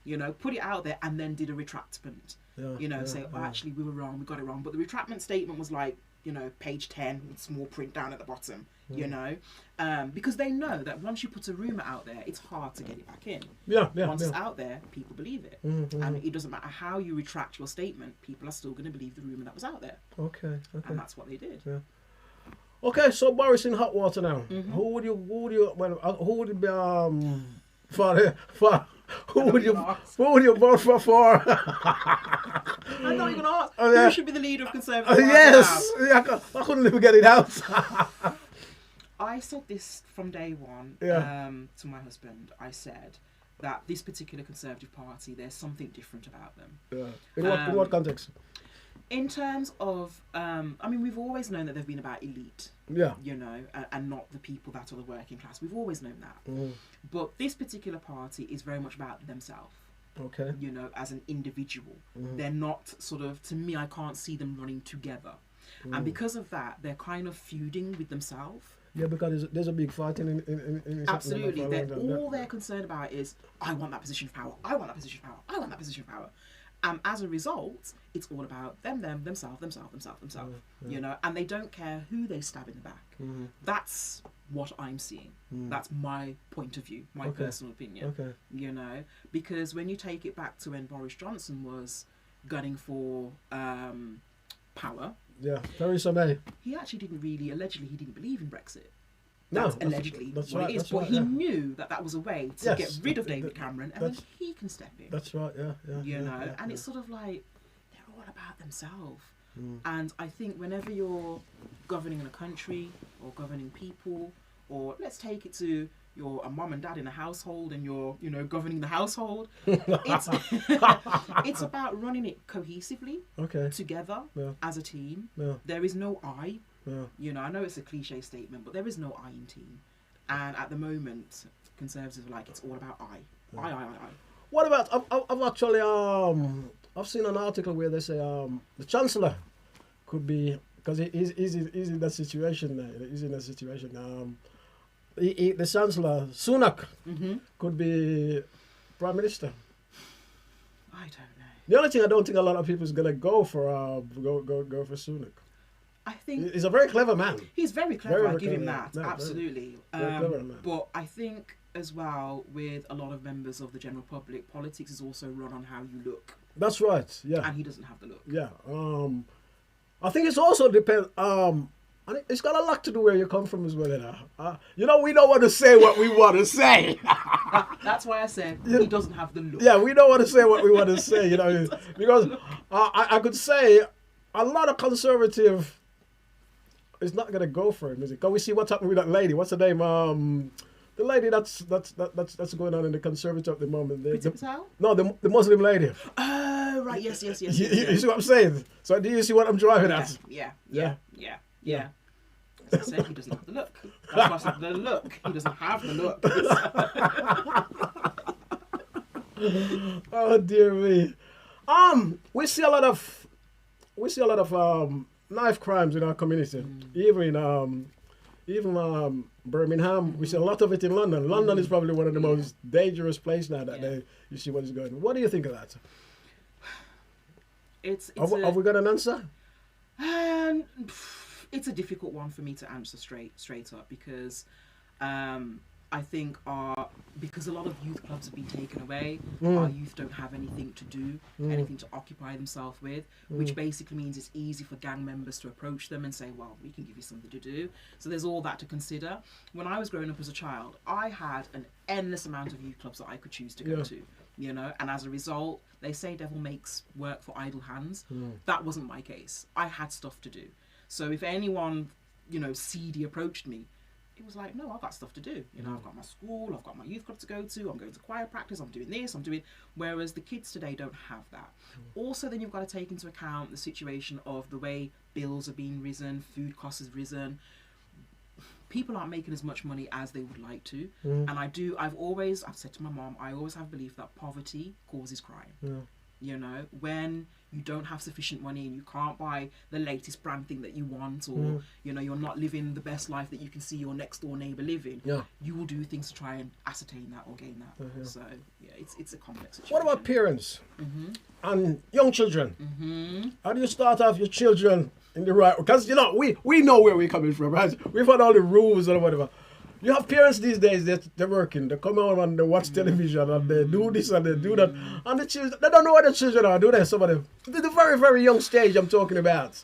you know, put it out there and then did a retractment, you know, say, oh, actually, we were wrong, we got it wrong. But the retractment statement was like, you know, page 10 with small print down at the bottom, you know, because they know that once you put a rumour out there, it's hard to get it back in. Once it's out there, people believe it. And it doesn't matter how you retract your statement, people are still going to believe the rumour that was out there. Okay. And that's what they did. Yeah. Okay, so Boris in hot water now. Who would you vote for? I know you're gonna ask. Who should be the leader of Conservative? Yes, I couldn't even get it out. I said this from day one to my husband. I said that this particular Conservative Party, there's something different about them. In what context? In terms of, I mean, we've always known that they've been about elite, you know, and not the people that are the working class. We've always known that. But this particular party is very much about themselves. Okay. You know, as an individual. They're not sort of, to me, I can't see them running together. And because of that, they're kind of feuding with themselves. Yeah, because there's a big fighting in absolutely. All they're concerned about is, I want that position of power. I want that position of power. I want that position of power. As a result, it's all about themselves. You know, and they don't care who they stab in the back. That's what I'm seeing. That's my point of view, my personal opinion. You know, because when you take it back to when Boris Johnson was gunning for power, Theresa May, he actually allegedly he didn't believe in Brexit. That's allegedly that's what right, it is. But he knew that was a way to get rid of David Cameron, and then he can step in. That's right, you know, and it's sort of like, they're all about themselves. And I think whenever you're governing a country or governing people, or let's take it to you're a mum and dad in a household and you're, you know, governing the household, it's about running it cohesively, together, as a team. There is no I. You know, I know it's a cliche statement, but there is no I in team. And at the moment, Conservatives are like, it's all about I. I. What about, I've actually, I've seen an article where they say the Chancellor could be, because he's in that situation now. He's in that situation. The Chancellor, Sunak, could be Prime Minister. I don't know. The only thing I don't think a lot of people is going to go for Sunak. I think he's a very clever man. He's very clever. I give him that. Absolutely. Very clever man. But I think as well, with a lot of members of the general public, politics is also run on how you look. That's right. Yeah. And he doesn't have the look. Yeah. I think it's also depends. And it's got a lot to do where you come from as well. You know, we don't want to say what we want to say. That's why I said he doesn't have the look. Yeah, we don't want to say what we want to say. You know, because I could say a lot of conservative. It's not gonna go for him, is it? Can we see what's happening with that lady? What's her name? The lady that's going on in the Conservative at the moment. No, the Muslim lady. Oh, right. Yes. You see what I'm saying? So do you see what I'm driving at? Yeah. As I said, he doesn't have the look. That's why I said the look. He doesn't have the look. Oh dear me. We see a lot of knife crimes in our community. Even Birmingham, we see a lot of it in London. London is probably one of the most dangerous places now that you see what is going on. What do you think of that? Have we got an answer? It's a difficult one for me to answer straight up because I think are because a lot of youth clubs have been taken away. Our youth don't have anything to do, anything to occupy themselves with, which basically means it's easy for gang members to approach them and say, well, we can give you something to do. So there's all that to consider. When I was growing up as a child, I had an endless amount of youth clubs that I could choose to go to, you know, and as a result, they say devil makes work for idle hands. That wasn't my case. I had stuff to do. So if anyone, you know, seedy approached me, it was like, no, I've got stuff to do. You know, I've got my school, I've got my youth club to go to, I'm going to choir practice, I'm doing this, I'm doing... Whereas the kids today don't have that. Also, then you've got to take into account the situation of the way bills are being risen, food costs has risen. People aren't making as much money as they would like to. And I've said to my mom, I always have belief that poverty causes crime. You know, when you don't have sufficient money and you can't buy the latest brand thing that you want, or you know, you're not living the best life that you can see your next door neighbor living, you will do things to try and ascertain that or gain that. So yeah, it's a complex situation. What about parents and young children? How do you start off your children in the right? Because you know, we know where we're coming from, right? We've had all the rules and whatever. You have parents these days that they're working, they come out and they watch television and they do this and they do that. And the children, they don't know what the children are, do they? Some of them. It's the very, very young stage I'm talking about.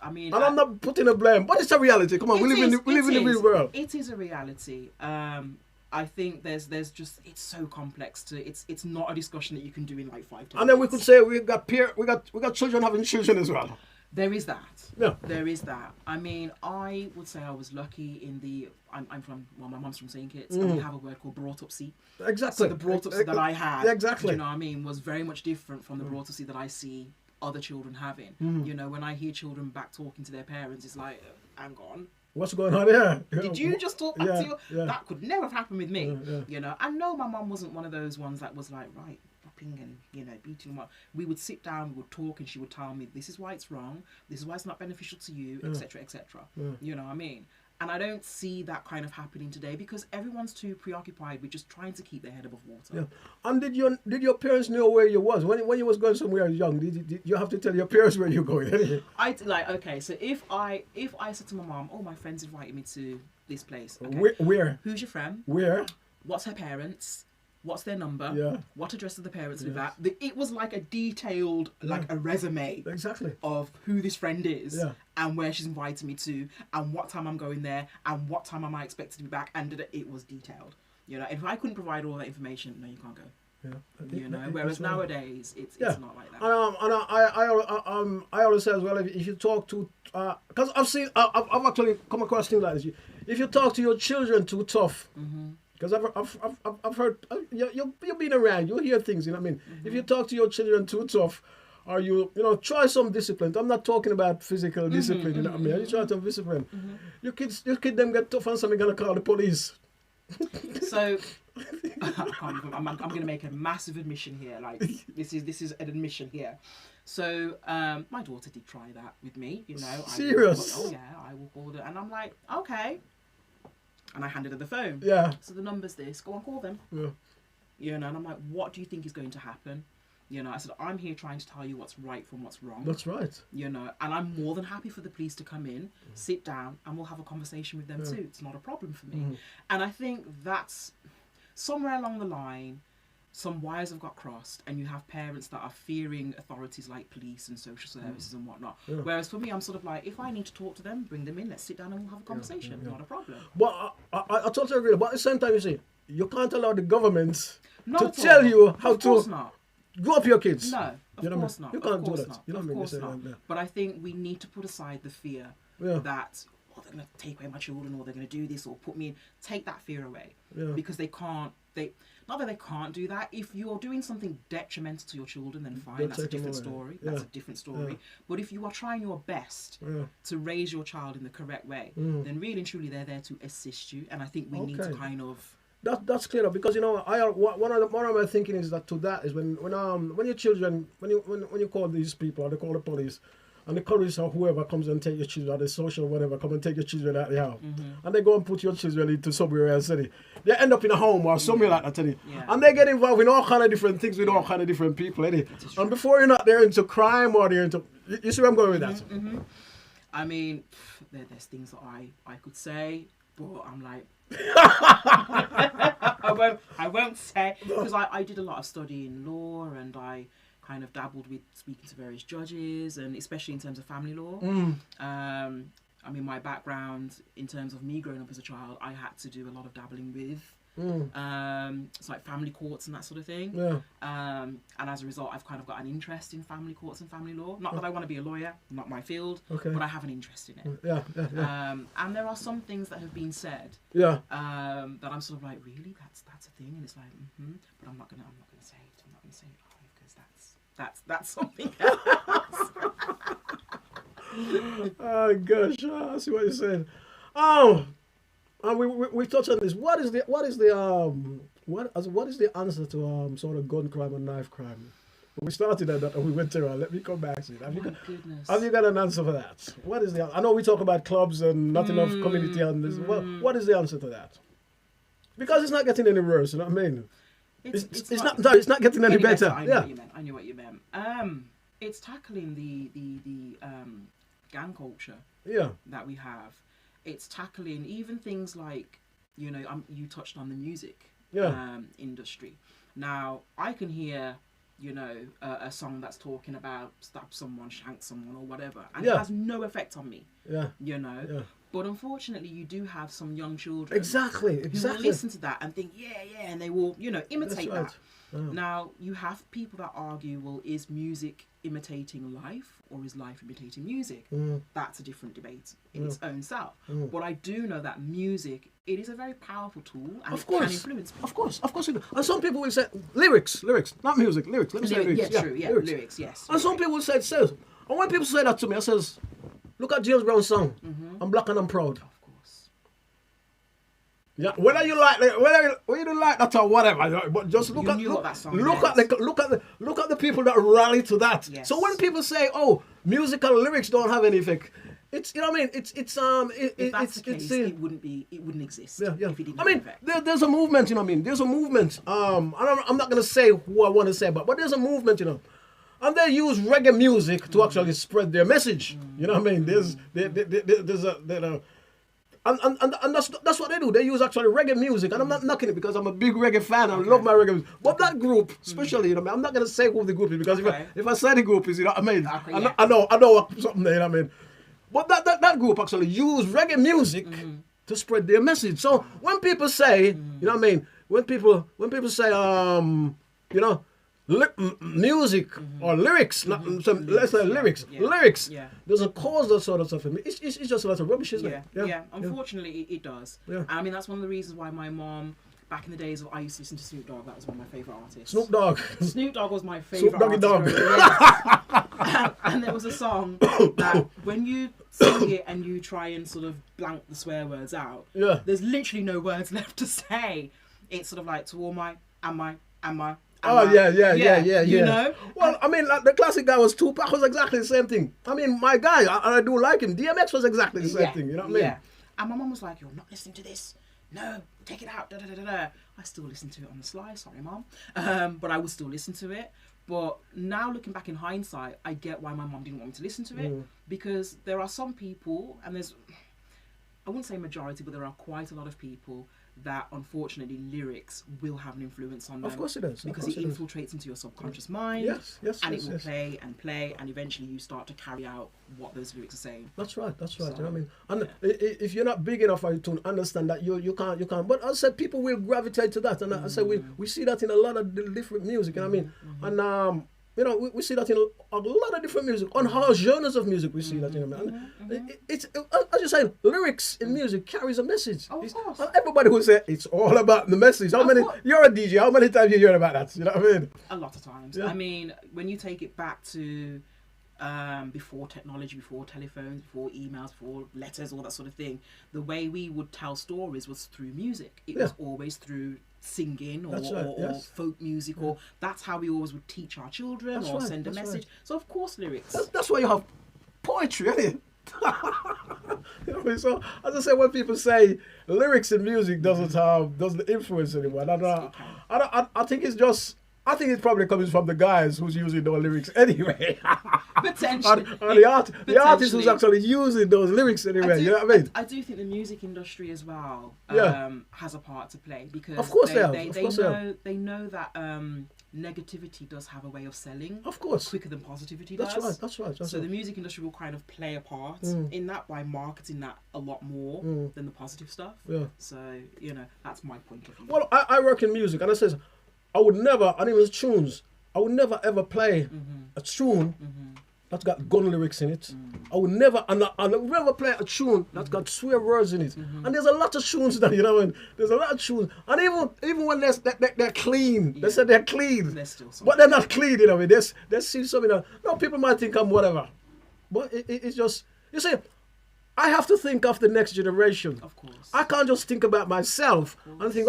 I'm not putting a blame, but it's a reality. Come on, we live in the real world. It is a reality. I think there's just, it's so complex it's not a discussion that you can do in like 5 minutes. And then we could say we got children having children as well. There is that. Yeah. There is that. I mean, I would say I was lucky in the... my mum's from St. Kitts, and we have a word called brought-up-see. Exactly. So the brought-up-see that I had, exactly. you know what I mean, was very much different from the brought-up-see that I see other children having. You know, when I hear children back talking to their parents, it's like, hang on. What's going on here? Did you just talk back to your... Yeah. That could never have happened with me, you know. I know my mum wasn't one of those ones that was like, right, and, you know, beating what we would sit down, we would talk, and she would tell me this is why it's wrong, this is why it's not beneficial to you, etc., etc. You know what I mean? And I don't see that kind of happening today because everyone's too preoccupied with just trying to keep their head above water. And did your parents know where you was when you was going somewhere young? Did you have to tell your parents where you're going? Okay, so if I said to my mom, oh, my friend's invited me to this place. Okay. Where? Who's your friend? Where? What's her parents? What's their number? Yeah. What address do the parents live at? It was like a detailed, like a resume of who this friend is and where she's invited me to and what time I'm going there and what time am I expected to be back. And it was detailed. You know, if I couldn't provide all that information, no, you can't go. You know, whereas nowadays it's not like that. I always say as well, if you talk to, because I've actually come across things like this. If you talk to your children too tough. Because I've heard, you've been around, you hear things, you know what I mean? If you talk to your children too tough, or you know, try some discipline. I'm not talking about physical discipline, you know what I mean? You try some discipline. Your kid them get tough and something going to call the police. So, I'm going to make a massive admission here. Like, this is an admission here. So, my daughter did try that with me, you know. Serious? I will call her. And I'm like, okay. And I handed her the phone. Yeah. So the number's this. Go on, call them. Yeah. You know, and I'm like, what do you think is going to happen? You know, I said, I'm here trying to tell you what's right from what's wrong. That's right. You know, and I'm more than happy for the police to come in, sit down, and we'll have a conversation with them too. It's not a problem for me. And I think that's somewhere along the line, some wires have got crossed and you have parents that are fearing authorities like police and social services and whatnot. Whereas for me, I'm sort of like, if I need to talk to them, bring them in, let's sit down and we'll have a conversation. Not a problem. But I totally agree. But at the same time, you see, you can't allow the government to tell you how to grow up your kids. No, of course not. You can't do that. Not. You know what I mean? Of course not. But I think we need to put aside the fear that, oh, they're going to take away my children or they're going to do this or put me in. Take that fear away. Because they can't, not that they can't do that. If you're doing something detrimental to your children, then fine, that's a different story. That's a different story. But if you are trying your best to raise your child in the correct way, then really and truly they're there to assist you. And I think we need to kind of... That's clear, because you know one of my thinking is that when your children when you call these people or they call the police and the police or whoever comes and take your children or the social whatever come and take your children out of the house and they go and put your children into somewhere else, they end up in a home or somewhere like that, and they get involved in all kind of different things with all kind of different people, and before you're not there into crime or they're into, you see where I'm going with that. I mean, there's things that I could say, but I'm like, I won't say, because I did a lot of study in law, and I kind of dabbled with speaking to various judges, and especially in terms of family law. I mean, my background in terms of me growing up as a child, I had to do a lot of dabbling with it's like family courts and that sort of thing. Yeah. And as a result, I've kind of got an interest in family courts and family law. Not that I want to be a lawyer, not my field, but I have an interest in it. Yeah. And there are some things that have been said. Yeah. That I'm sort of like, really, that's a thing, and it's like, but I'm not gonna say it. I'm not gonna say it live, because that's something else. Oh gosh, I see what you're saying. Oh, and we touched on this. What is the answer to sort of gun crime and knife crime? We started at that and we went there. Let me come back to it. Have you got an answer for that? What is the? I know we talk about clubs and not enough community on this. What is the answer to that? Because it's not getting any worse. You know what I mean? It's not getting any better. I knew what you meant. It's tackling the gang culture that we have. It's tackling even things like, you touched on the music industry. Now, I can hear, a song that's talking about stab someone, shank someone, or whatever, and it has no effect on me. But unfortunately, you do have some young children exactly who will listen to that and think, and they will, imitate that. Now, you have people that argue, well, is music imitating life or is life imitating music? That's a different debate in its own self. But I do know that music, it is a very powerful tool, and it can influence people. Of course it is. And some people will say lyrics, not music, lyrics. Let me say lyrics. Yeah, true, lyrics, yes. And some people will say, and when people say that to me, I says, look at James Brown's song, I'm Black and I'm Proud. Of course. Yeah, whether you like it, whether you don't like that or whatever, but just look at the people that rally to that. Yes. So when people say, "Oh, musical lyrics don't have any effect," it's you know what I mean. If that's the case, it wouldn't exist. Yeah. If it didn't I mean, have there's a movement. You know what I mean? There's a movement. I'm not gonna say who I want to say, but there's a movement. And they use reggae music to actually spread their message. You know what I mean? There's and that's what they do. They use actually reggae music, and I'm not knocking it because I'm a big reggae fan. I love my reggae music. But that group, especially, I'm not gonna say who the group is because if I say the group is, you know what I mean? I know something there, you know what I mean? But that group actually use reggae music to spread their message. So when people say, you know what I mean? When people say, music or lyrics, let's say lyrics doesn't cause that sort of stuff. It's just a lot of rubbish, isn't it? Yeah. Unfortunately, it does. Yeah. I mean, that's one of the reasons why my mom, back in the days, I used to listen to Snoop Dogg. That was one of my favourite artists. Snoop Dogg. Snoop Dogg was my favourite artist. Dogg. And there was a song that when you sing it and you try and sort of blank the swear words out, there's literally no words left to say. It's sort of like, to all my, am I. Oh yeah. You know? Well, I mean, like, the classic guy was Tupac, was exactly the same thing. I mean, my guy, I do like him. DMX was exactly the same thing. You know what I mean? Yeah. And my mum was like, "You're not listening to this. No, take it out." I still listen to it on the sly. Sorry, Mum. But I would still listen to it. But now looking back in hindsight, I get why my mum didn't want me to listen to it, because there are some people, and I wouldn't say majority, but there are quite a lot of people that unfortunately lyrics will have an influence on them. Of course it does. Because it infiltrates into your subconscious mind. Yes. And it will play, and eventually you start to carry out what those lyrics are saying. That's right. So, you know what I mean? And if you're not big enough to understand that, you can't. But I said people will gravitate to that, and I said we see that in a lot of different music. You know what I mean? And we see that in a lot of different music, on all genres of music. We see that, you know, man. It's as you say, lyrics in music carries a message. Oh, of course. Everybody will say it's all about the message. You're a DJ? How many times you hear about that? You know what I mean? A lot of times. Yeah. I mean, when you take it back to before technology, before telephones, before emails, before letters, all that sort of thing, the way we would tell stories was through music. It was always through singing or folk music, or that's how we always would teach our children send a message. Right. So of course lyrics. That's why you have poetry, isn't it? You know what I mean? So as I say, when people say lyrics in music doesn't influence anyone, I think it's just I think it probably comes from the guys who's using those lyrics anyway. Potentially. and the artist who's actually using those lyrics anyway. You know what I mean? I do think the music industry as well has a part to play because of course they know that negativity does have a way of selling. Of course. Quicker than positivity does. That's right. So the music industry will kind of play a part in that by marketing that a lot more than the positive stuff. Yeah. So, that's my point of view. Well, I work in music and I says, I would never, and even tunes, I would never ever play a tune that's got gun lyrics in it. I would never, and I would never play a tune that's got swear words in it. And there's a lot of tunes that, there's a lot of tunes. And even when they're clean, they say they're clean, but they're not clean, There's something that, people might think I'm whatever. But it's just, you see, I have to think of the next generation. Of course. I can't just think about myself and think,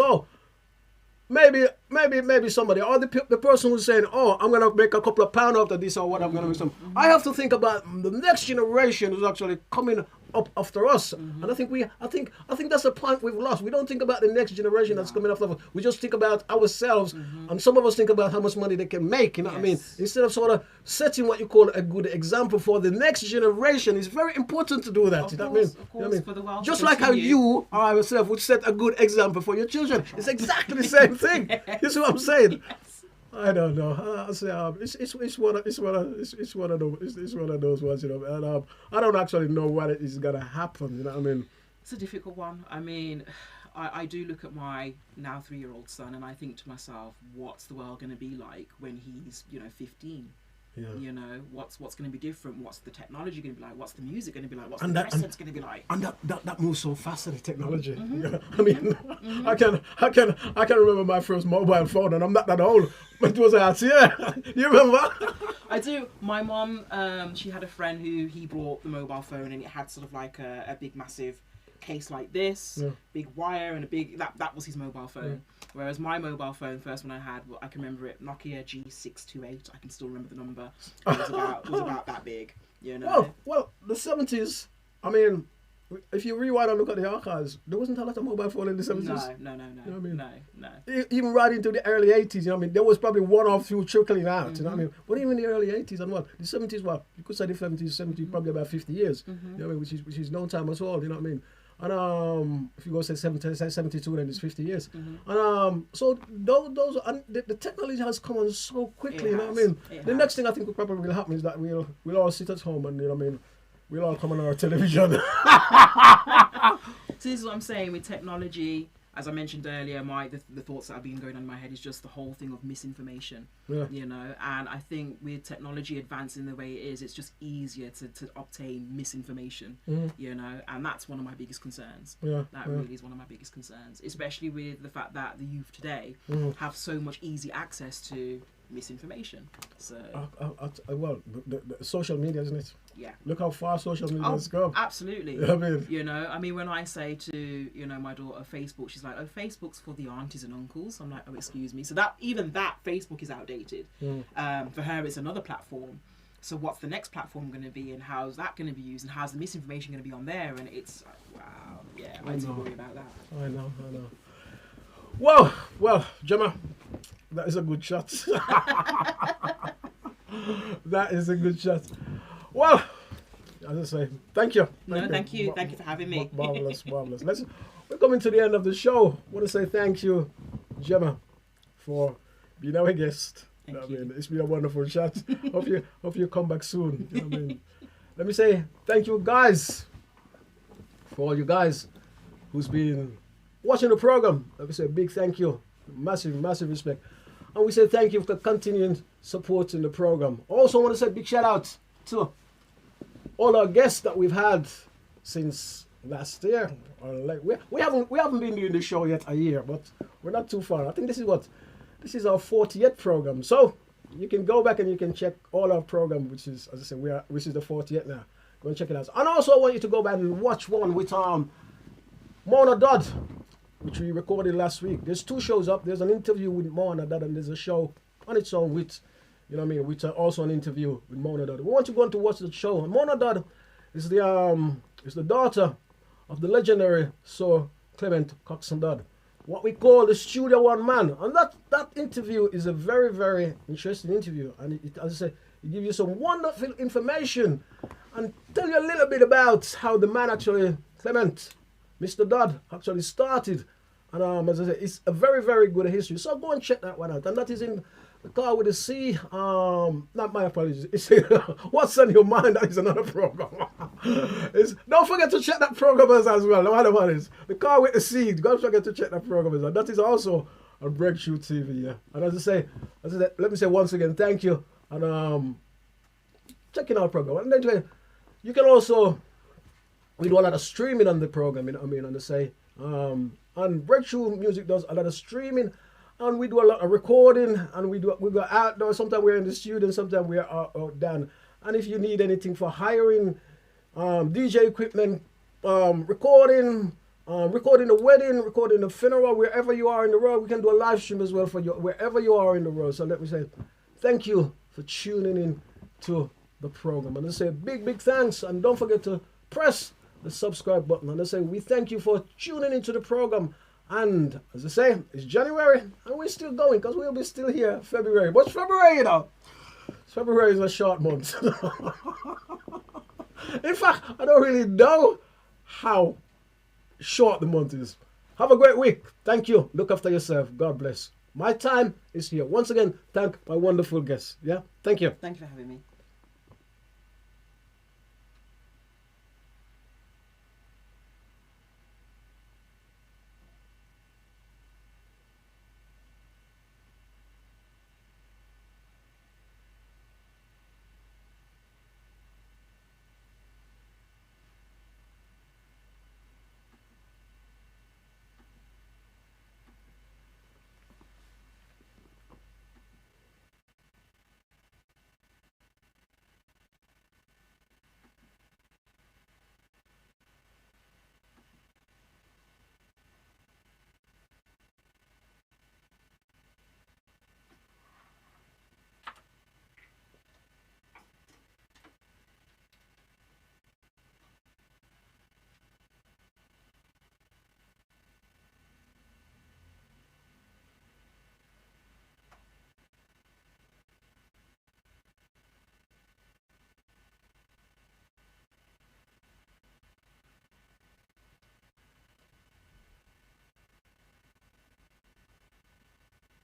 maybe somebody, or the person who's saying, I'm going to make a couple of pounds after this or what I'm going to make some. I have to think about the next generation who's actually coming up after us. And I think that's the point we've lost. We don't think about the next generation that's coming after us. We just think about ourselves, and some of us think about how much money they can make, what I mean? Instead of sort of setting what you call a good example for the next generation. It's very important to do that. Of course, for the world just like how you or yourself would set a good example for your children. It's exactly the same thing. You see what I'm saying? Yes. I don't know. I say it's one of those ones, And I don't actually know what is gonna happen. You know what I mean? It's a difficult one. I mean, I do look at my now 3-year-old son, and I think to myself, what's the world going to be like when he's 15? Yeah. What's going to be different? What's the technology going to be like? What's the music going to be like? What's the presence going to be like? And that moves so fast, the technology. I mean, I can remember my first mobile phone, and I'm not that old. But it was you remember? I do. My mom, she had a friend who he brought the mobile phone, and it had sort of like a big massive case like this, big wire, and a big that was his mobile phone. Whereas my mobile phone, first one I had, I can remember it, Nokia G628. I can still remember the number. It was about that big. Well, the 70s. I mean, if you rewind and look at the archives, there wasn't a lot of mobile phone in the 70s. No. You know what I mean? No. Even right into the early 80s, there was probably one or two trickling out. You know what I mean? But even in the early 80s and the 70s, you could say the 70s, probably about 50 years. You know what I mean? Which is no time at all. You know what I mean? And if you go say 72, then it's 50 years. And so those and the technology has come on so quickly. You know what I mean? The next thing I think will probably happen is that we'll all sit at home and we'll all come on our television. So this is what I'm saying with technology. As I mentioned earlier, the thoughts that have been going on in my head is just the whole thing of misinformation. And I think with technology advancing the way it is, it's just easier to obtain misinformation. And that's one of my biggest concerns. That really is one of my biggest concerns, especially with the fact that the youth today have so much easy access to misinformation. So the social media, isn't it? Yeah. Look how far social media has gone. Absolutely. You know what I mean, when I say to my daughter Facebook, she's like, "Oh, Facebook's for the aunties and uncles." I'm like, "Oh, excuse me." So that Facebook is outdated. For her, it's another platform. So what's the next platform going to be, and how's that going to be used, and how's the misinformation going to be on there? And it's like, wow, yeah, I do worry about that. I know. Well, Gemma, that is a good shot. That is a good shot. Well, as I say, thank you. Thank you for having me. Marvelous. We're coming to the end of the show. I want to say thank you, Gemma, for being our guest. Thank you. It's been a wonderful chat. Hope you come back soon. You know what I mean? Let me say thank you, guys, for all you guys who's been watching the program. Let me say a big thank you, massive respect, and we say thank you for continuing supporting the program. Also, want to say a big shout out to all our guests that we've had since last year. We haven't been doing the show yet a year, but we're not too far. I think this is our 40th program. So you can go back and you can check all our program, which is, as I said, which is the 40th now. Go and check it out. And also I want you to go back and watch one with Mona Dodd, which we recorded last week. There's 2 shows up. There's an interview with Mona Dodd, and there's a show on its own with, with also an interview with Mona Dodd. We want you going to watch the show. And Mona Dodd is the daughter of the legendary Sir Clement Coxon Dodd, what we call the Studio One Man. And that interview is a very, very interesting interview. And it, as I say, it gives you some wonderful information and tell you a little bit about how the man actually, Clement, Mr. Dodd, actually started. And as I say, it's a very, very good history. So go and check that one out. And that is in The Car with a C. Not my apologies. It's What's on Your Mind? That is another program. Don't forget to check that program as well. No matter what it is. The Car with a C. Don't forget to check that program as well. That is also on Breakthrough TV. Yeah. And as I say, let me say once again, thank you. And checking out the program. And then you can also, we do a lot of streaming on the program. You know what I mean? And they say, and Breakthrough Music does a lot of streaming. And we do a lot of recording, and we go outdoors. Sometimes we're in the studio, sometimes we're out down. And if you need anything for hiring, DJ equipment, recording the wedding, recording the funeral, wherever you are in the world, we can do a live stream as well for you, wherever you are in the world. So let me say, thank you for tuning in to the program. And I say big, big thanks, and don't forget to press the subscribe button. And I say we thank you for tuning into the program. And as I say, it's January and we're still going because we'll be still here February. But February, you know, February is a short month. In fact, I don't really know how short the month is. Have a great week. Thank you. Look after yourself. God bless. My time is here. Once again, thank my wonderful guests. Yeah, thank you. Thank you for having me.